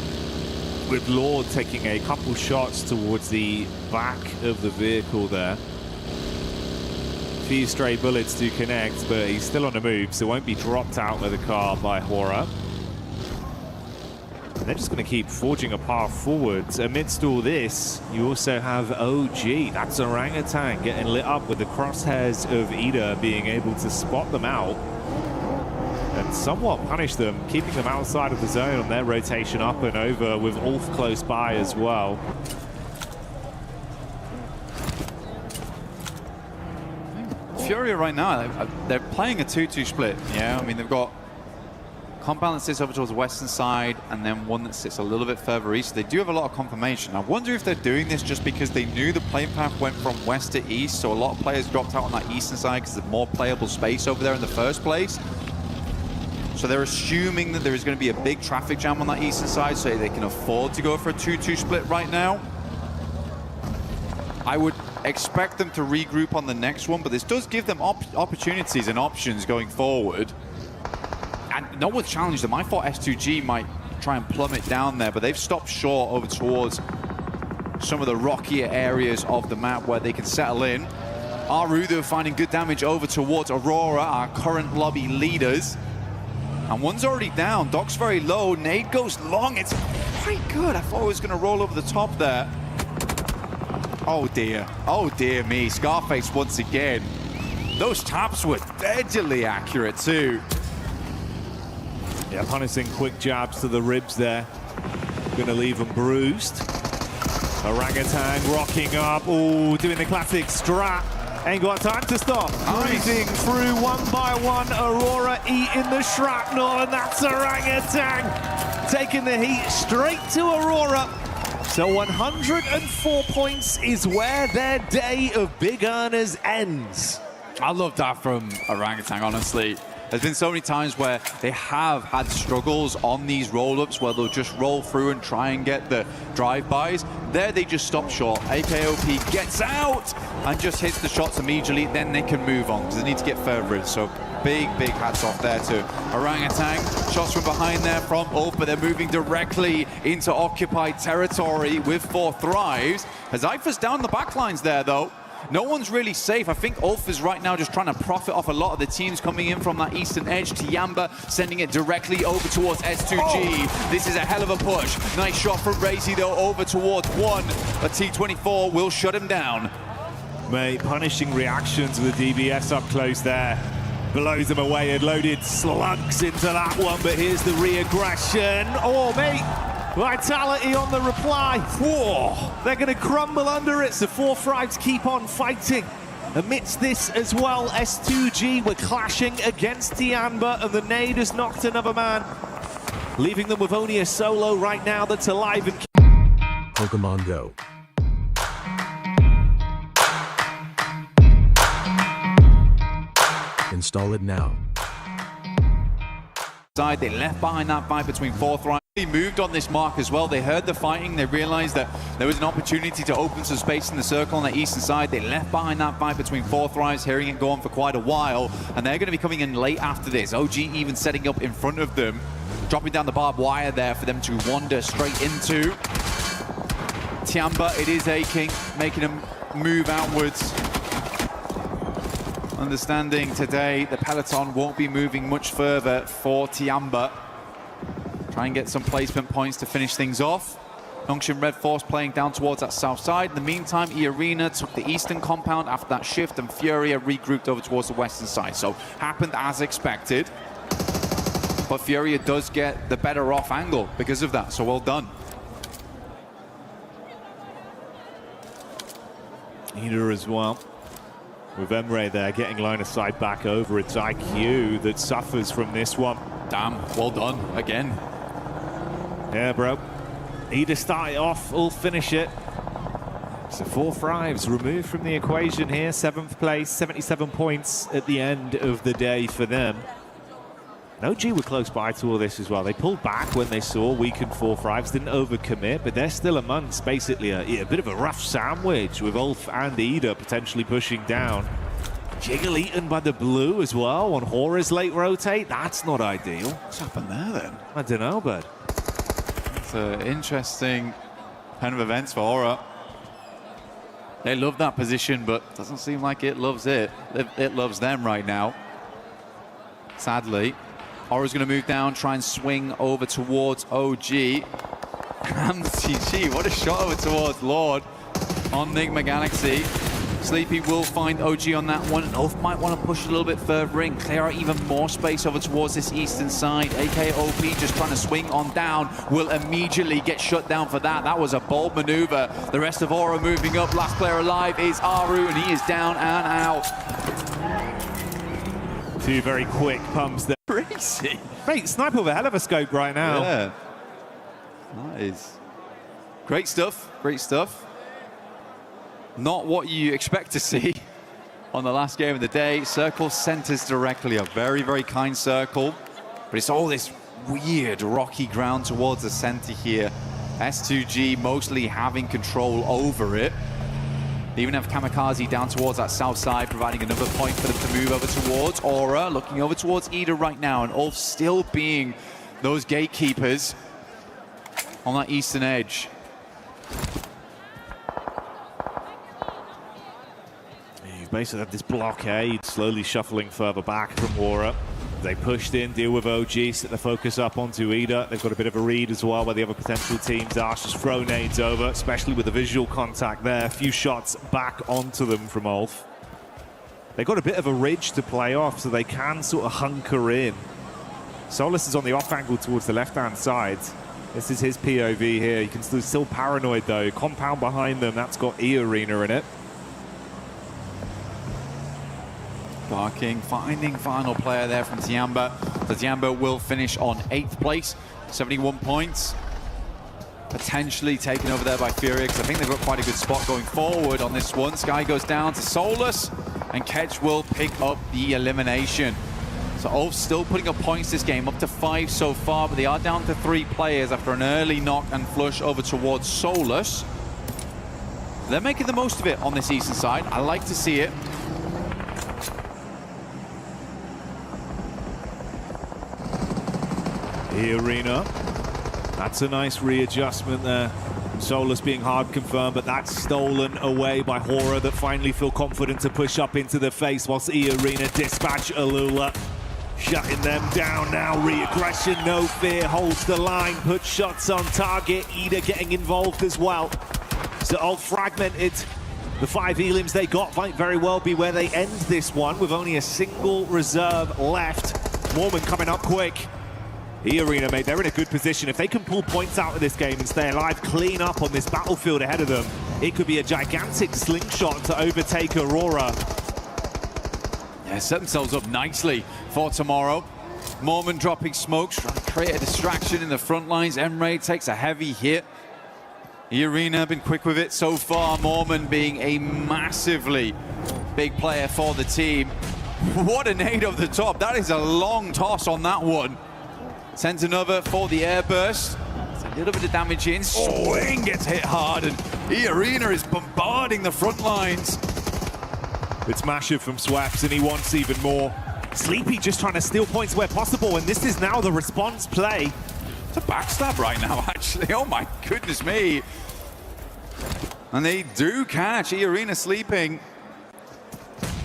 with Lord taking a couple shots towards the back of the vehicle there. A few stray bullets to connect, but he's still on the move, so won't be dropped out of the car by Hora. And they're just going to keep forging a path forwards. Amidst all this, you also have OG, that's Orangutan, getting lit up with the crosshairs of Ida being able to spot them out and somewhat punish them, keeping them outside of the zone on their rotation up and over, with Ulf close by as well. Furia right now, they're playing a 2-2 split. Yeah, I mean, they've got compound that sits over towards the western side and then one that sits a little bit further east. They do have a lot of confirmation. I wonder if they're doing this just because they knew the playing path went from west to east, so a lot of players dropped out on that eastern side because there's more playable space over there in the first place. So they're assuming that there is going to be a big traffic jam on that eastern side, so they can afford to go for a 2-2 split right now. I would expect them to regroup on the next one, but this does give them opportunities and options going forward. And no one's challenged them. I thought S2G might try and plummet down there, but they've stopped short over towards some of the rockier areas of the map where they can settle in. Aru, they're finding good damage over towards Aurora, our current lobby leaders. And one's already down. Doc's very low. Nade goes long. It's quite good. I thought it was going to roll over the top there. Oh dear. Oh dear me. Scarface once again. Those taps were deadly accurate too. Yeah, punishing quick jabs to the ribs there. Going to leave them bruised. Orangutan rocking up. Oh, doing the classic strat. Ain't got time to stop. Cruising through one by one. Aurora eating the shrapnel, and that's Orangutan taking the heat straight to Aurora. So 104 points is where their day of big earners ends. I love that from Orangutan, honestly. There's been so many times where they have had struggles on these roll-ups where they'll just roll through and try and get the drive-bys. There they just stop short. AKOP gets out and just hits the shots immediately. Then they can move on because they need to get further in. So big hats off there to Orangutan. Shots from behind there from Ulf, but they're moving directly into occupied territory with 4 Thrives. Hazaifa's down the backlines there, though. No one's really safe. I think Ulf is right now just trying to profit off a lot of the teams coming in from that eastern edge. Tiamba sending it directly over towards S2G. Oh. This is a hell of a push. Nice shot from Razy though, over towards 1. But T24 will shut him down. Mate, punishing reactions with DBS up close there. Blows them away and loaded slugs into that one, but here's the re-aggression. Oh, mate. Vitality on the reply. Whoa, they're going to crumble under it, so 4 Thrives keep on fighting. Amidst this as well, S2G were clashing against Tiamba, and the nade has knocked another man, leaving them with only a solo right now that's alive and... Pokemon Go. Install it now. They left behind that fight between 4 Thrives. They moved on this mark as well. They heard the fighting. They realized that there was an opportunity to open some space in the circle on the eastern side. They left behind that fight between 4 Thrives, hearing it go on for quite a while. And they're going to be coming in late after this. OG even setting up in front of them, dropping down the barbed wire there for them to wander straight into. Tiamba, it is aching, making them move outwards. Understanding today the peloton won't be moving much further for Tiamba. Try and get some placement points to finish things off. Yongshin Red Force playing down towards that south side. In the meantime, E-Arena took the eastern compound after that shift, and FERRARI regrouped over towards the western side. So happened as expected. But FERRARI does get the better off angle because of that, so well done. Ida as well. With Emre there getting line of sight back over. It's IQ that suffers from this one. Damn, well done again. Yeah, bro. Ida start it off, will finish it. So 4 Thrives removed from the equation here. 7th place, 77 points at the end of the day for them. OG were close by to all this as well. They pulled back when they saw weakened 4 Thrives, didn't overcommit, but they're still amongst basically a bit of a rough sandwich with Ulf and Ida potentially pushing down. Jiggle eaten by the blue as well on Hora's late rotate. That's not ideal. What's happened there then? I don't know, bud. It's an interesting kind of events for Aura. They love that position, but doesn't seem like it loves it. It loves them right now. Sadly. Aura's going to move down, try and swing over towards OG. And TG, what a shot over towards Lord on Enigma Galaxy. Sleepy will find OG on that one, and Ulf might want to push a little bit further in, clear out even more space over towards this eastern side. AKOP just trying to swing on down, will immediately get shut down for that. That was a bold maneuver. The rest of Aura moving up. Last player alive is Aru, and he is down and out. 2 very quick pumps there. Crazy. Mate, sniper with a hell of a scope right now. Yeah. That is great stuff. Great stuff. Not what you expect to see on the last game of the day. Circle centers directly. A very, very kind circle. But it's all this weird rocky ground towards the center here. S2G mostly having control over it. They even have Kamikaze down towards that south side, providing another point for them to move over towards. Aura looking over towards Ida right now, and Ulf still being those gatekeepers on that eastern edge. You basically have this blockade slowly shuffling further back from Aura. They pushed in, deal with OG, set the focus up onto Ida. They've got a bit of a read as well where the other potential teams are. Just throw nades over, especially with the visual contact there. A few shots back onto them from Ulf. They've got a bit of a ridge to play off, so they can sort of hunker in. Solus is on the off angle towards the left-hand side. This is his POV here. You can still paranoid though. Compound behind them, that's got E-Arena in it. Barking, finding final player there from Tiamba. So Tiamba will finish on 8th place, 71 points. Potentially taken over there by FERRARI, because I think they've got quite a good spot going forward on this one. Sky goes down to Solus, and Ketch will pick up the elimination. So Ulf still putting up points this game, up to 5 so far, but they are down to 3 players after an early knock and flush over towards Solus. They're making the most of it on this eastern side. I like to see it. E-Arena. That's a nice readjustment there. Solus being hard confirmed, but that's stolen away by Hora that finally feel confident to push up into the face whilst E-Arena dispatch Alula. Shutting them down now. Re-aggression, no fear, holds the line, puts shots on target. Ida getting involved as well. So all fragmented. The 5 elims they got might very well be where they end this one with only a single reserve left. Mormon coming up quick. E-Arena, mate, they're in a good position. If they can pull points out of this game and stay alive, clean up on this battlefield ahead of them, it could be a gigantic slingshot to overtake Aurora. Yeah, set themselves up nicely for tomorrow. Mormon dropping smokes, trying to create a distraction in the front lines. Emre takes a heavy hit. E-Arena been quick with it so far. Mormon being a massively big player for the team. What a nade over the top. That is a long toss on that one. Sends another for the airburst. It's a little bit of damage in. Swing gets hit hard, and E-Arena is bombarding the front lines. It's Masher from Swaps, and he wants even more. Sleepy just trying to steal points where possible, and this is now the response play. It's a backstab right now, actually. Oh my goodness me. And they do catch E-Arena sleeping.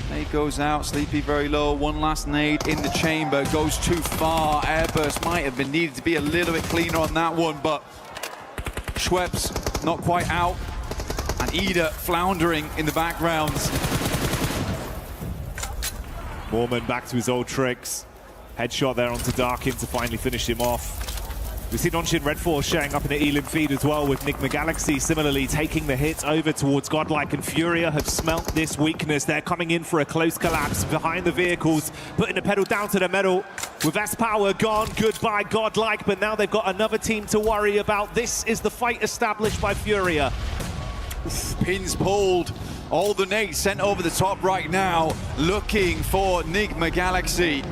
Nade goes out, Sleepy very low, one last nade in the chamber, goes too far. Airburst might have been needed to be a little bit cleaner on that one, but Schweppes not quite out, and Ida floundering in the background. Mormon back to his old tricks. Headshot there onto Darkin to finally finish him off. We see Nonshin Red Force showing up in the Elim feed as well, with Nigma Galaxy similarly taking the hit over towards Godlike, and Furia have smelt this weakness. They're coming in for a close collapse behind the vehicles, putting the pedal down to the metal. With S-Power gone, goodbye Godlike, but now they've got another team to worry about. This is the fight established by Furia. Pins pulled. All the nades sent over the top right now, looking for Nigma Galaxy.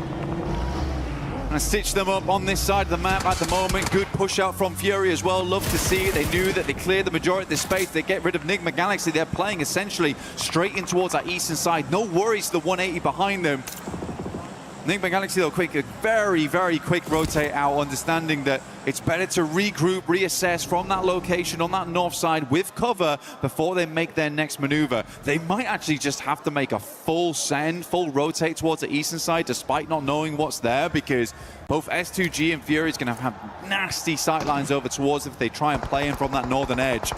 And stitch them up on this side of the map at the moment. Good push out from Fury as well. Love to see it. They knew that they cleared the majority of the space. They get rid of Nigma Galaxy. They're playing essentially straight in towards that eastern side. No worries, the 180 behind them. Nigma Galaxy, though, quick, a very, very quick rotate out, understanding that it's better to regroup, reassess from that location on that north side with cover before they make their next maneuver. They might actually just have to make a full send, full rotate towards the eastern side, despite not knowing what's there, because both S2G and Fury is going to have nasty sightlines over towards if they try and play in from that northern edge.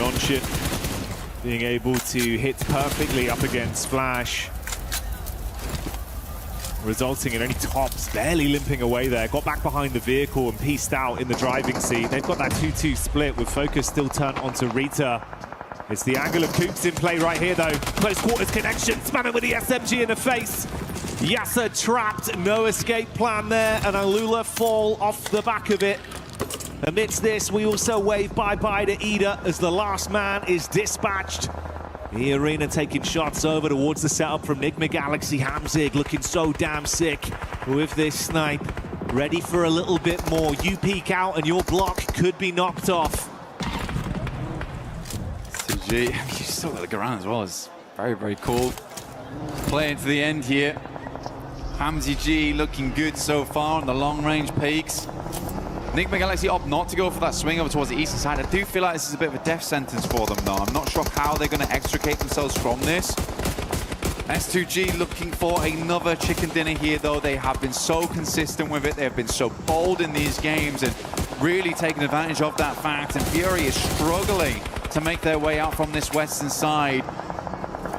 Nonshin being able to hit perfectly up against Flash, resulting in only Tops barely limping away there. Got back behind the vehicle and pieced out in the driving seat. They've got that 2-2 split with focus still turned onto Rita. It's the angle of Coops in play right here though. Close quarters connection, spamming with the SMG in the face. Yasser trapped, no escape plan there, and Alula fall off the back of it. Amidst this, we also wave bye-bye to Ida as the last man is dispatched. The arena taking shots over towards the setup from Nigma Galaxy. Hamzig looking so damn sick with this snipe. Ready for a little bit more. You peek out and your block could be knocked off. CG, you still got the Garan as well. It's very, very cool. Playing to the end here. Hamzy G looking good so far on the long-range peaks. Nigma Galaxy opt not to go for that swing over towards the eastern side. I do feel like this is a bit of a death sentence for them, though. I'm not sure how they're going to extricate themselves from this. S2G looking for another chicken dinner here, though. They have been so consistent with it. They have been so bold in these games and really taking advantage of that fact. And Fury is struggling to make their way out from this western side.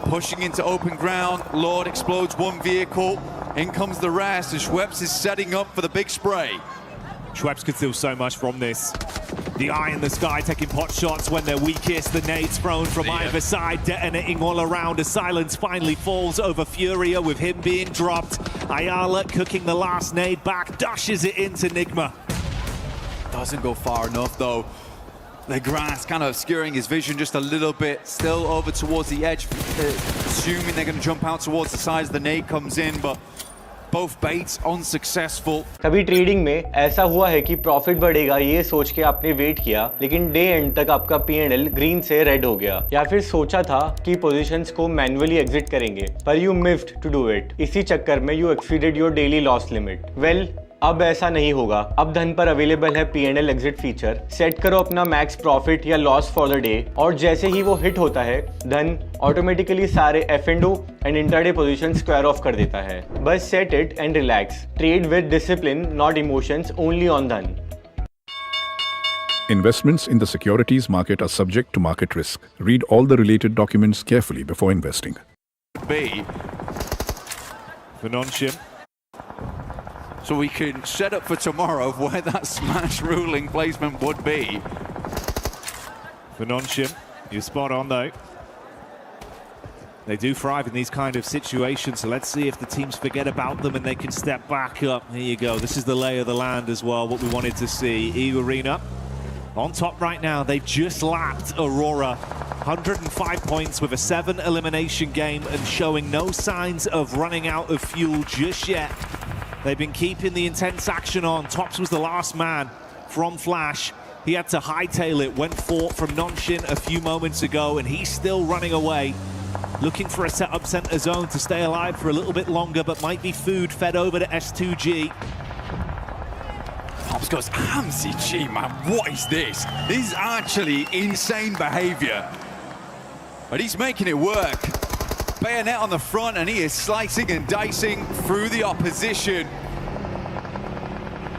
Pushing into open ground. Lord explodes one vehicle. In comes the rest, and Schweppes is setting up for the big spray. Schweppes could steal so much from this. The eye in the sky taking pot shots when they're weakest. The nades thrown from either side, detonating all around as silence finally falls over Furia with him being dropped. Ayala cooking the last nade back, dashes it into Nigma. Doesn't go far enough, though. The grass kind of obscuring his vision just a little bit. Still over towards the edge, assuming they're going to jump out towards the sides. The nade comes in, but both baits unsuccessful. कभी trading में ऐसा हुआ है कि profit बढ़ेगा ये सोच के आपने वेट किया, लेकिन डे एंड तक आपका P&L ग्रीन से रेड हो गया, या फिर सोचा था कि पोजीशंस को मैन्युअली एग्जिट करेंगे, पर you missed to do it. इसी चक्कर में you exceeded your daily loss limit. Well, अब ऐसा नहीं होगा. अब धन पर अवेलेबल है P&L एग्जिट फीचर. सेट करो अपना मैक्स प्रॉफिट या लॉस फॉर द डे, और जैसे ही वो हिट होता है, धन ऑटोमेटिकली सारे F&O and intraday position square of कर देता है. बस set it and relax. Trade with discipline, not emotions, only on धन. Investments in the securities market are subject to market risk. Read all the related documents carefully before investing. B. For Nonshin. So we can set up for tomorrow where that smash ruling placement would be. For Nonshin, you're spot on though. They do thrive in these kind of situations, so let's see if the teams forget about them and they can step back up. Here you go, this is the lay of the land as well, what we wanted to see. EU Arena on top right now. They've just lapped Aurora. 105 points with a 7 elimination game and showing no signs of running out of fuel just yet. They've been keeping the intense action on. Tops was the last man from Flash. He had to hightail it, went fought from Nonshin a few moments ago, and he's still running away. Looking for a setup center zone to stay alive for a little bit longer, but might be food fed over to S2G. Pops goes, Hamzy G, man, what is this? This is actually insane behavior. But he's making it work. Bayonet on the front, and he is slicing and dicing through the opposition.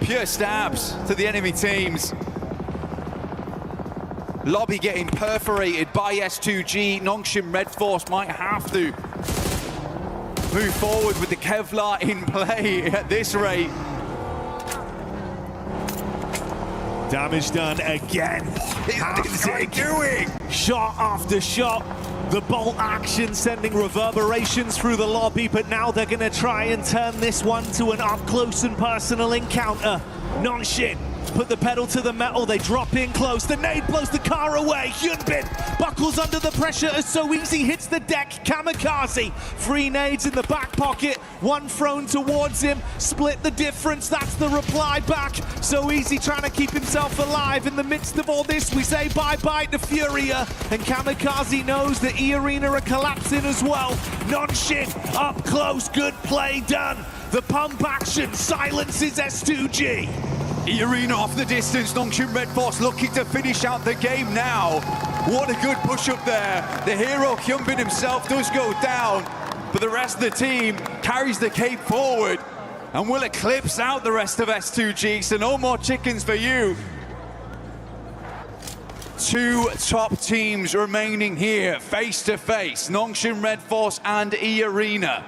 Pure stabs to the enemy teams. Lobby getting perforated by S2G. Nongshim Red Force might have to move forward with the Kevlar in play at this rate. Damage done again. What is he doing? Shot after shot. The bolt action sending reverberations through the lobby, but now they're going to try and turn this one to an up-close and personal encounter. Nongshim put the pedal to the metal, they drop in close, the nade blows the car away, Hyunbin buckles under the pressure as So Easy hits the deck, Kamikaze, 3 nades in the back pocket, 1 thrown towards him, split the difference, that's the reply back. So Easy trying to keep himself alive. In the midst of all this, we say bye-bye to Furia, and Kamikaze knows that E-Arena are collapsing as well. Nongshim up close, good play done. The pump action silences S2G. E-Arena off the distance. Nongshim Red Force looking to finish out the game now. What a good push up there. The hero Hyunbin himself does go down, but the rest of the team carries the cape forward and will eclipse out the rest of S2G, so no more chickens for you. 2 top teams remaining here face to face, Nongshim Red Force and E-Arena.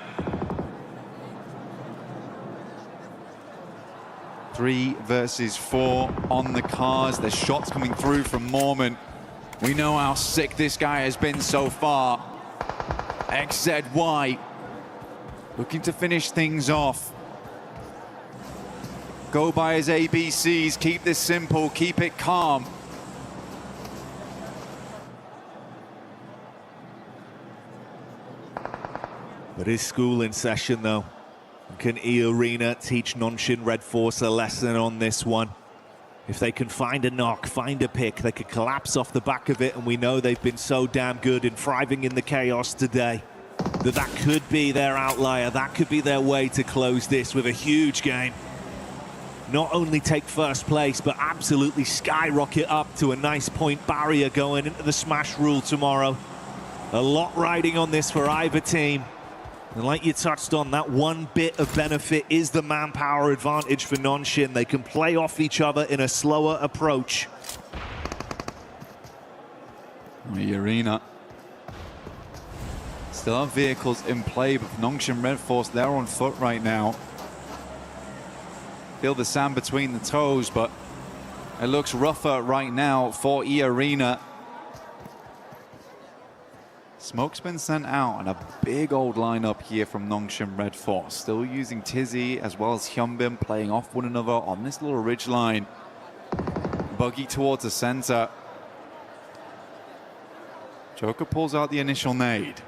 3 versus 4 on the cars. There's shots coming through from Mormon. We know how sick this guy has been so far. XZY looking to finish things off. Go by his ABCs, keep this simple, keep it calm. But is school in session though? Can E-Arena teach Nongshim Red Force a lesson on this one? If they can find a knock, find a pick, they could collapse off the back of it, and we know they've been so damn good in thriving in the chaos today, that could be their outlier, that could be their way to close this with a huge game. Not only take first place, but absolutely skyrocket up to a nice point barrier going into the Smash Rule tomorrow. A lot riding on this for either team. And like you touched on, that one bit of benefit is the manpower advantage for Nongshim. They can play off each other in a slower approach. E-Arena still have vehicles in play, but Nongshim Red Force, they're on foot right now. Feel the sand between the toes, but it looks rougher right now for E-Arena. Smoke's been sent out, and a big old lineup here from Nongshim Red Force. Still using Tizzy as well as Hyunbin, playing off one another on this little ridge line. Buggy towards the center. Joker pulls out the initial nade.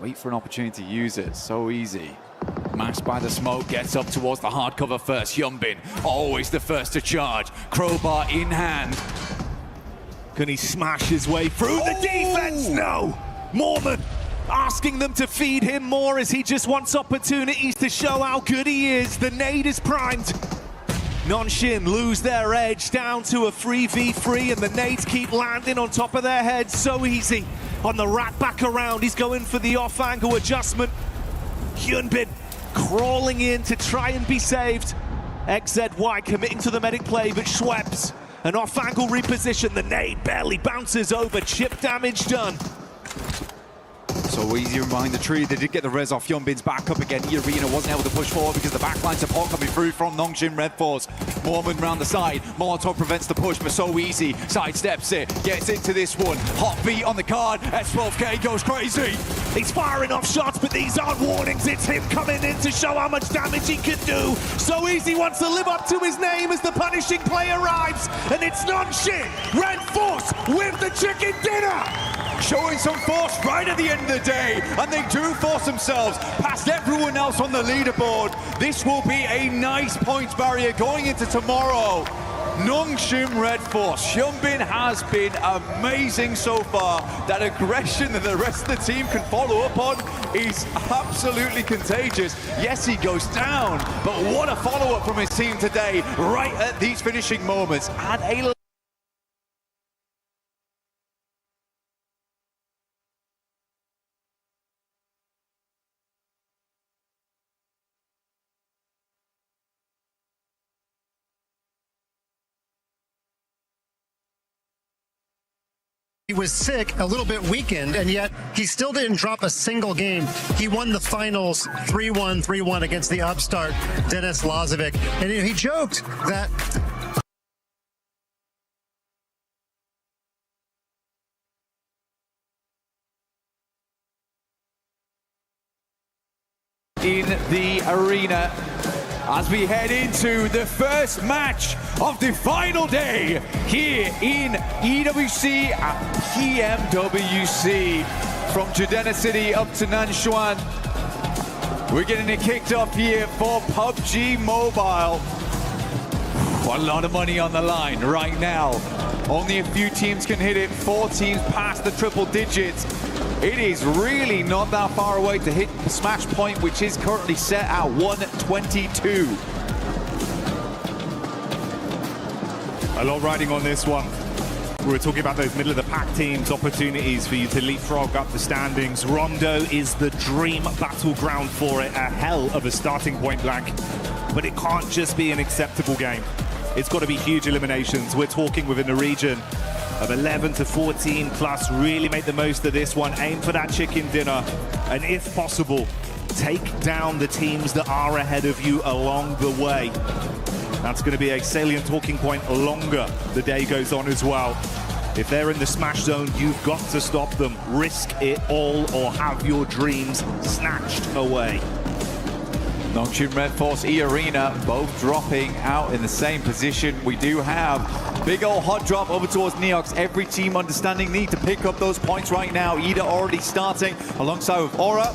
Wait for an opportunity to use it. So easy. Mashed by the smoke, gets up towards the hardcover first. Hyunbin, always the first to charge. Crowbar in hand. Can he smash his way through the defense? No! Mormon asking them to feed him more as he just wants opportunities to show how good he is. The nade is primed. Nongshim lose their edge down to a 3v3, and the nades keep landing on top of their heads. So Easy on the rat back around. He's going for the off-angle adjustment. Hyunbin crawling in to try and be saved. XZY committing to the medic play, but Schweppes an off-angle reposition. The nade barely bounces over. Chip damage done. So Easy behind the tree. They did get the res off. Hyunbin's back up again. E-Arena wasn't able to push forward because the backline support coming through from Nongshim Red Force. Mormon round the side. Molotov prevents the push, but So Easy sidesteps it. Gets into this one. Hot beat on the card. S12K goes crazy. He's firing off shots, but these aren't warnings. It's him coming in to show how much damage he can do. So Easy wants to live up to his name as the punishing play arrives. And it's Nongshim Red Force with the chicken dinner. Showing some force right at the end of the day, and they do force themselves past everyone else on the leaderboard. This will be a nice points barrier going into tomorrow. Nongshim Red Force. Hyunbin has been amazing so far. That aggression that the rest of the team can follow up on is absolutely contagious. Yes, he goes down, but what a follow-up from his team today, right at these finishing moments. And a He was sick, a little bit weakened, and yet he still didn't drop a single game. He won the finals 3-1, 3-1 against the upstart Denis Lazovic. And he joked that in the arena as we head into the first match of the final day here in EWC and PMWC. From Judena City up to Nanshuan, we're getting it kicked off here for PUBG Mobile. A lot of money on the line right now. Only a few teams can hit it. 4 teams past the triple digits. It is really not that far away to hit the smash point, which is currently set at 122. A lot riding on this one. We were talking about those middle of the pack teams, opportunities for you to leapfrog up the standings. Rondo is the dream battleground for it, a hell of a starting point blank. But it can't just be an acceptable game. It's got to be huge eliminations. We're talking within the region of 11 to 14 plus. Really make the most of this one. Aim for that chicken dinner. And if possible, take down the teams that are ahead of you along the way. That's going to be a salient talking point longer the day goes on as well. If they're in the smash zone, you've got to stop them. Risk it all or have your dreams snatched away. Nongshim Red Force E Arena both dropping out in the same position. We do have big old hot drop over towards Neox. Every team understanding need to pick up those points right now. Ida already starting alongside with Aura.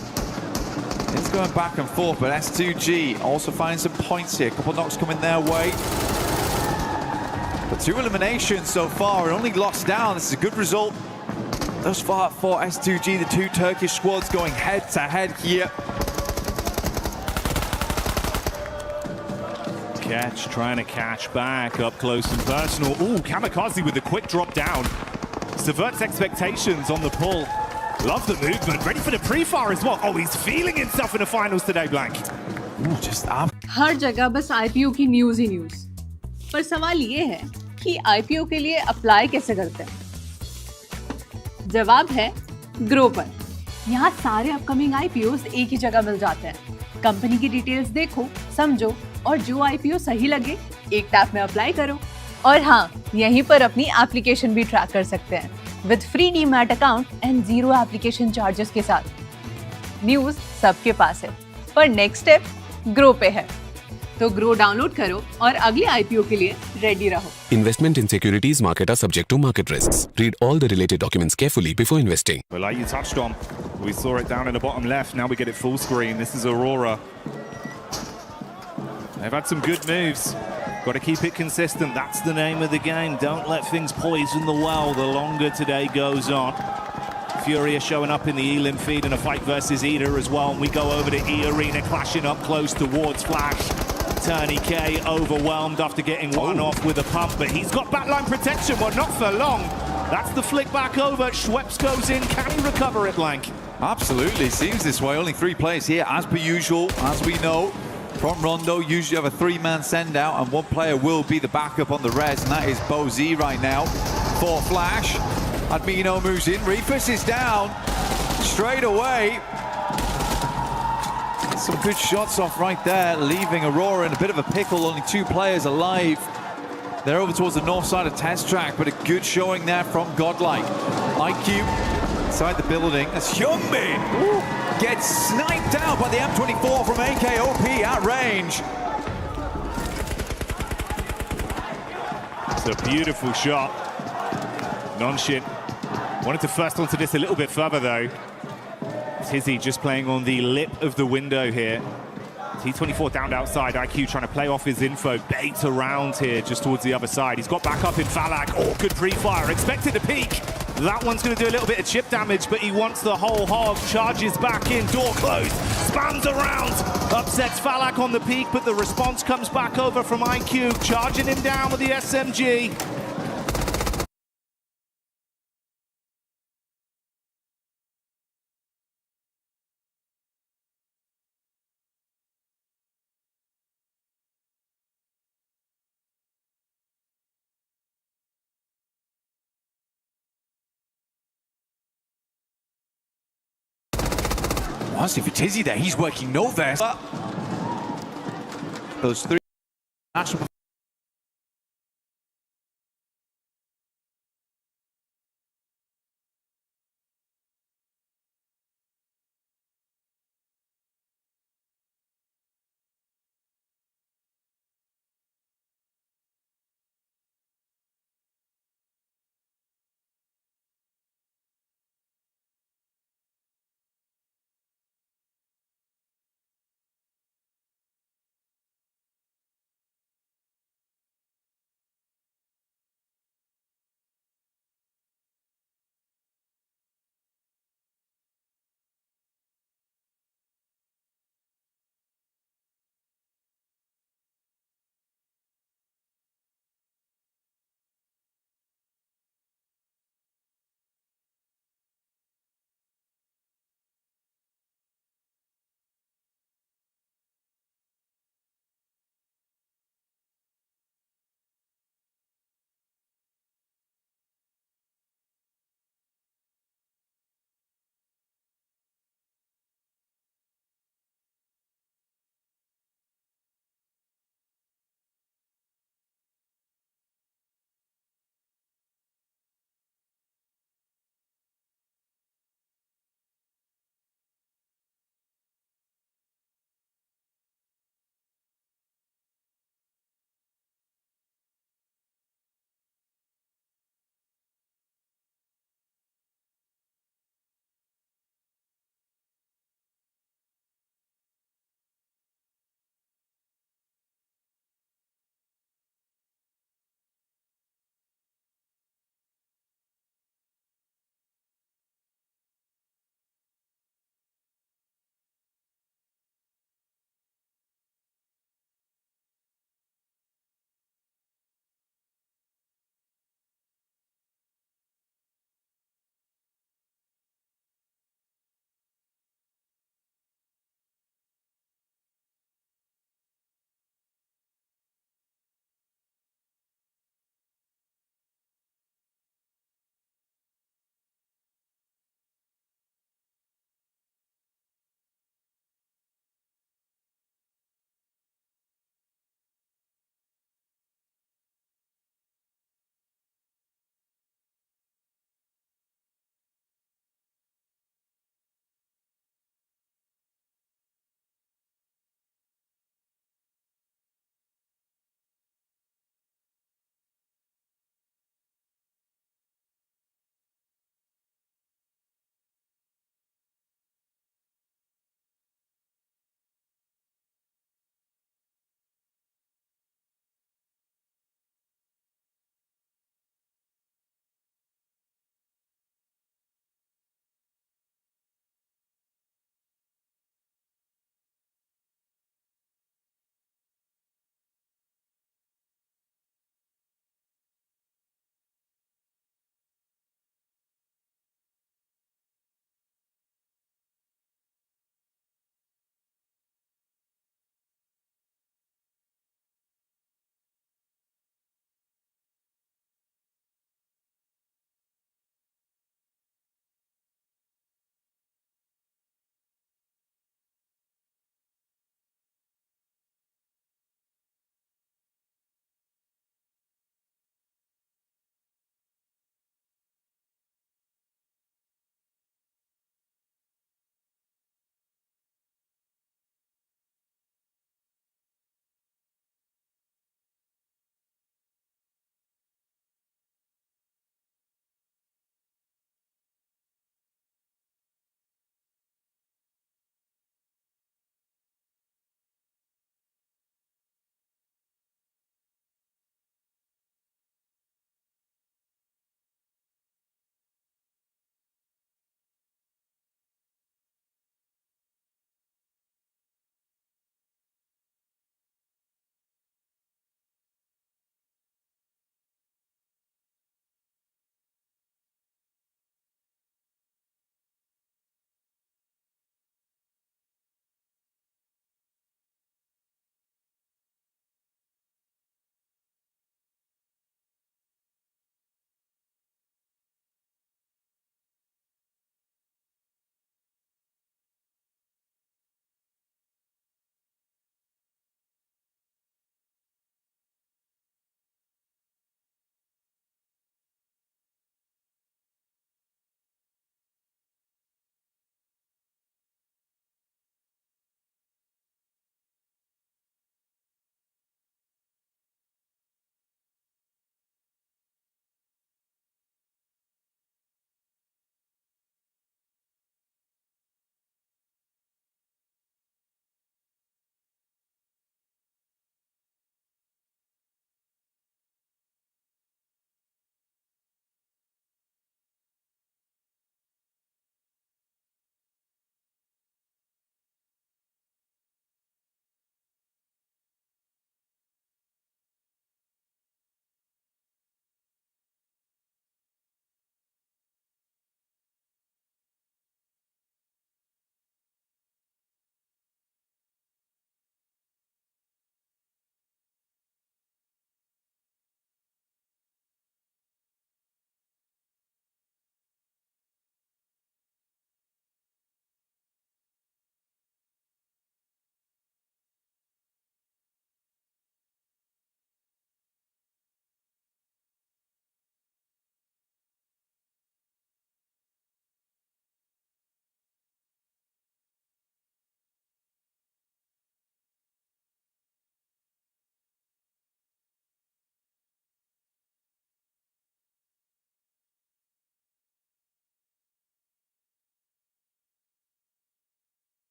It's going back and forth, but S2G also finding some points here. A couple knocks coming their way. But 2 eliminations so far and only lost down. This is a good result thus far for S2G. The 2 Turkish squads going head to head here. Catch, trying to catch back up close and personal. Ooh, Kamikaze with the quick drop down. Subverts expectations on the pull. Love the movement, ready for the pre-fire as well. Oh, he's feeling himself in the finals today, Blank. Ooh, just up. हर जगह बस IPO की news ही news. पर सवाल ये है कि IPO के लिए अप्लाई कैसे करते हैं? जवाब है ग्रो पर। यहाँ सारे अपकमिंग आईपीओस एक ही जगह मिल जाते हैं। कंपनी की डिटेल्स देखो, समझो और जो आईपीओ सही लगे एक टैप में अप्लाई करो। और हाँ, यहीं पर अपनी एप्लीकेशन भी ट्रैक कर सकते हैं with free demat account and 0 application charges के साथ। न्यूज सबके पास है, पर नेक्स्ट स्टेप ग्रो पे है। तो ग्रो डाउनलोड करो और अगले आईपीओ के लिए रेडी रहो। Investment in securities market are subject to market risks. Read all the related documents carefully before investing. Well, like you touched on, we saw it down in the bottom left. Now we get it full screen. This is Aurora. They've had some good moves. Got to keep it consistent. That's the name of the game. Don't let things poison the well the longer today goes on. Fury are showing up in the Elim feed in a fight versus Ida as well. And we go over to E Arena, clashing up close towards Flash. Turney K overwhelmed after getting one off with a pump, but he's got backline protection. Well, not for long. That's the flick back over. Schweppes goes in. Can he recover it, Blank? Absolutely, seems this way. Only 3 players here, as per usual, as we know. From Rondo, usually have a 3-man send out, and 1 player will be the backup on the res, and that is Bo Z right now for Flash. Admino moves in, Reefus is down straight away. Some good shots off right there, leaving Aurora in a bit of a pickle. Only 2 players alive. They're over towards the north side of Test Track, but a good showing there from Godlike. IQ inside the building as Hyunbin gets sniped out by the M24 from AKOP at range. It's a beautiful shot. Nonshin wanted to first onto this a little bit further though. Tizzy just playing on the lip of the window here. T24 down outside, IQ trying to play off his info, bait around here just towards the other side. He's got back up in Falak. Oh, good pre-fire, expected to peek. That one's going to do a little bit of chip damage, but he wants the whole hog. Charges back in, door closed, spams around, upsets Falak on the peak, but the response comes back over from IQ, charging him down with the SMG. honestly, for Tizzy there, he's working no vest. Those three national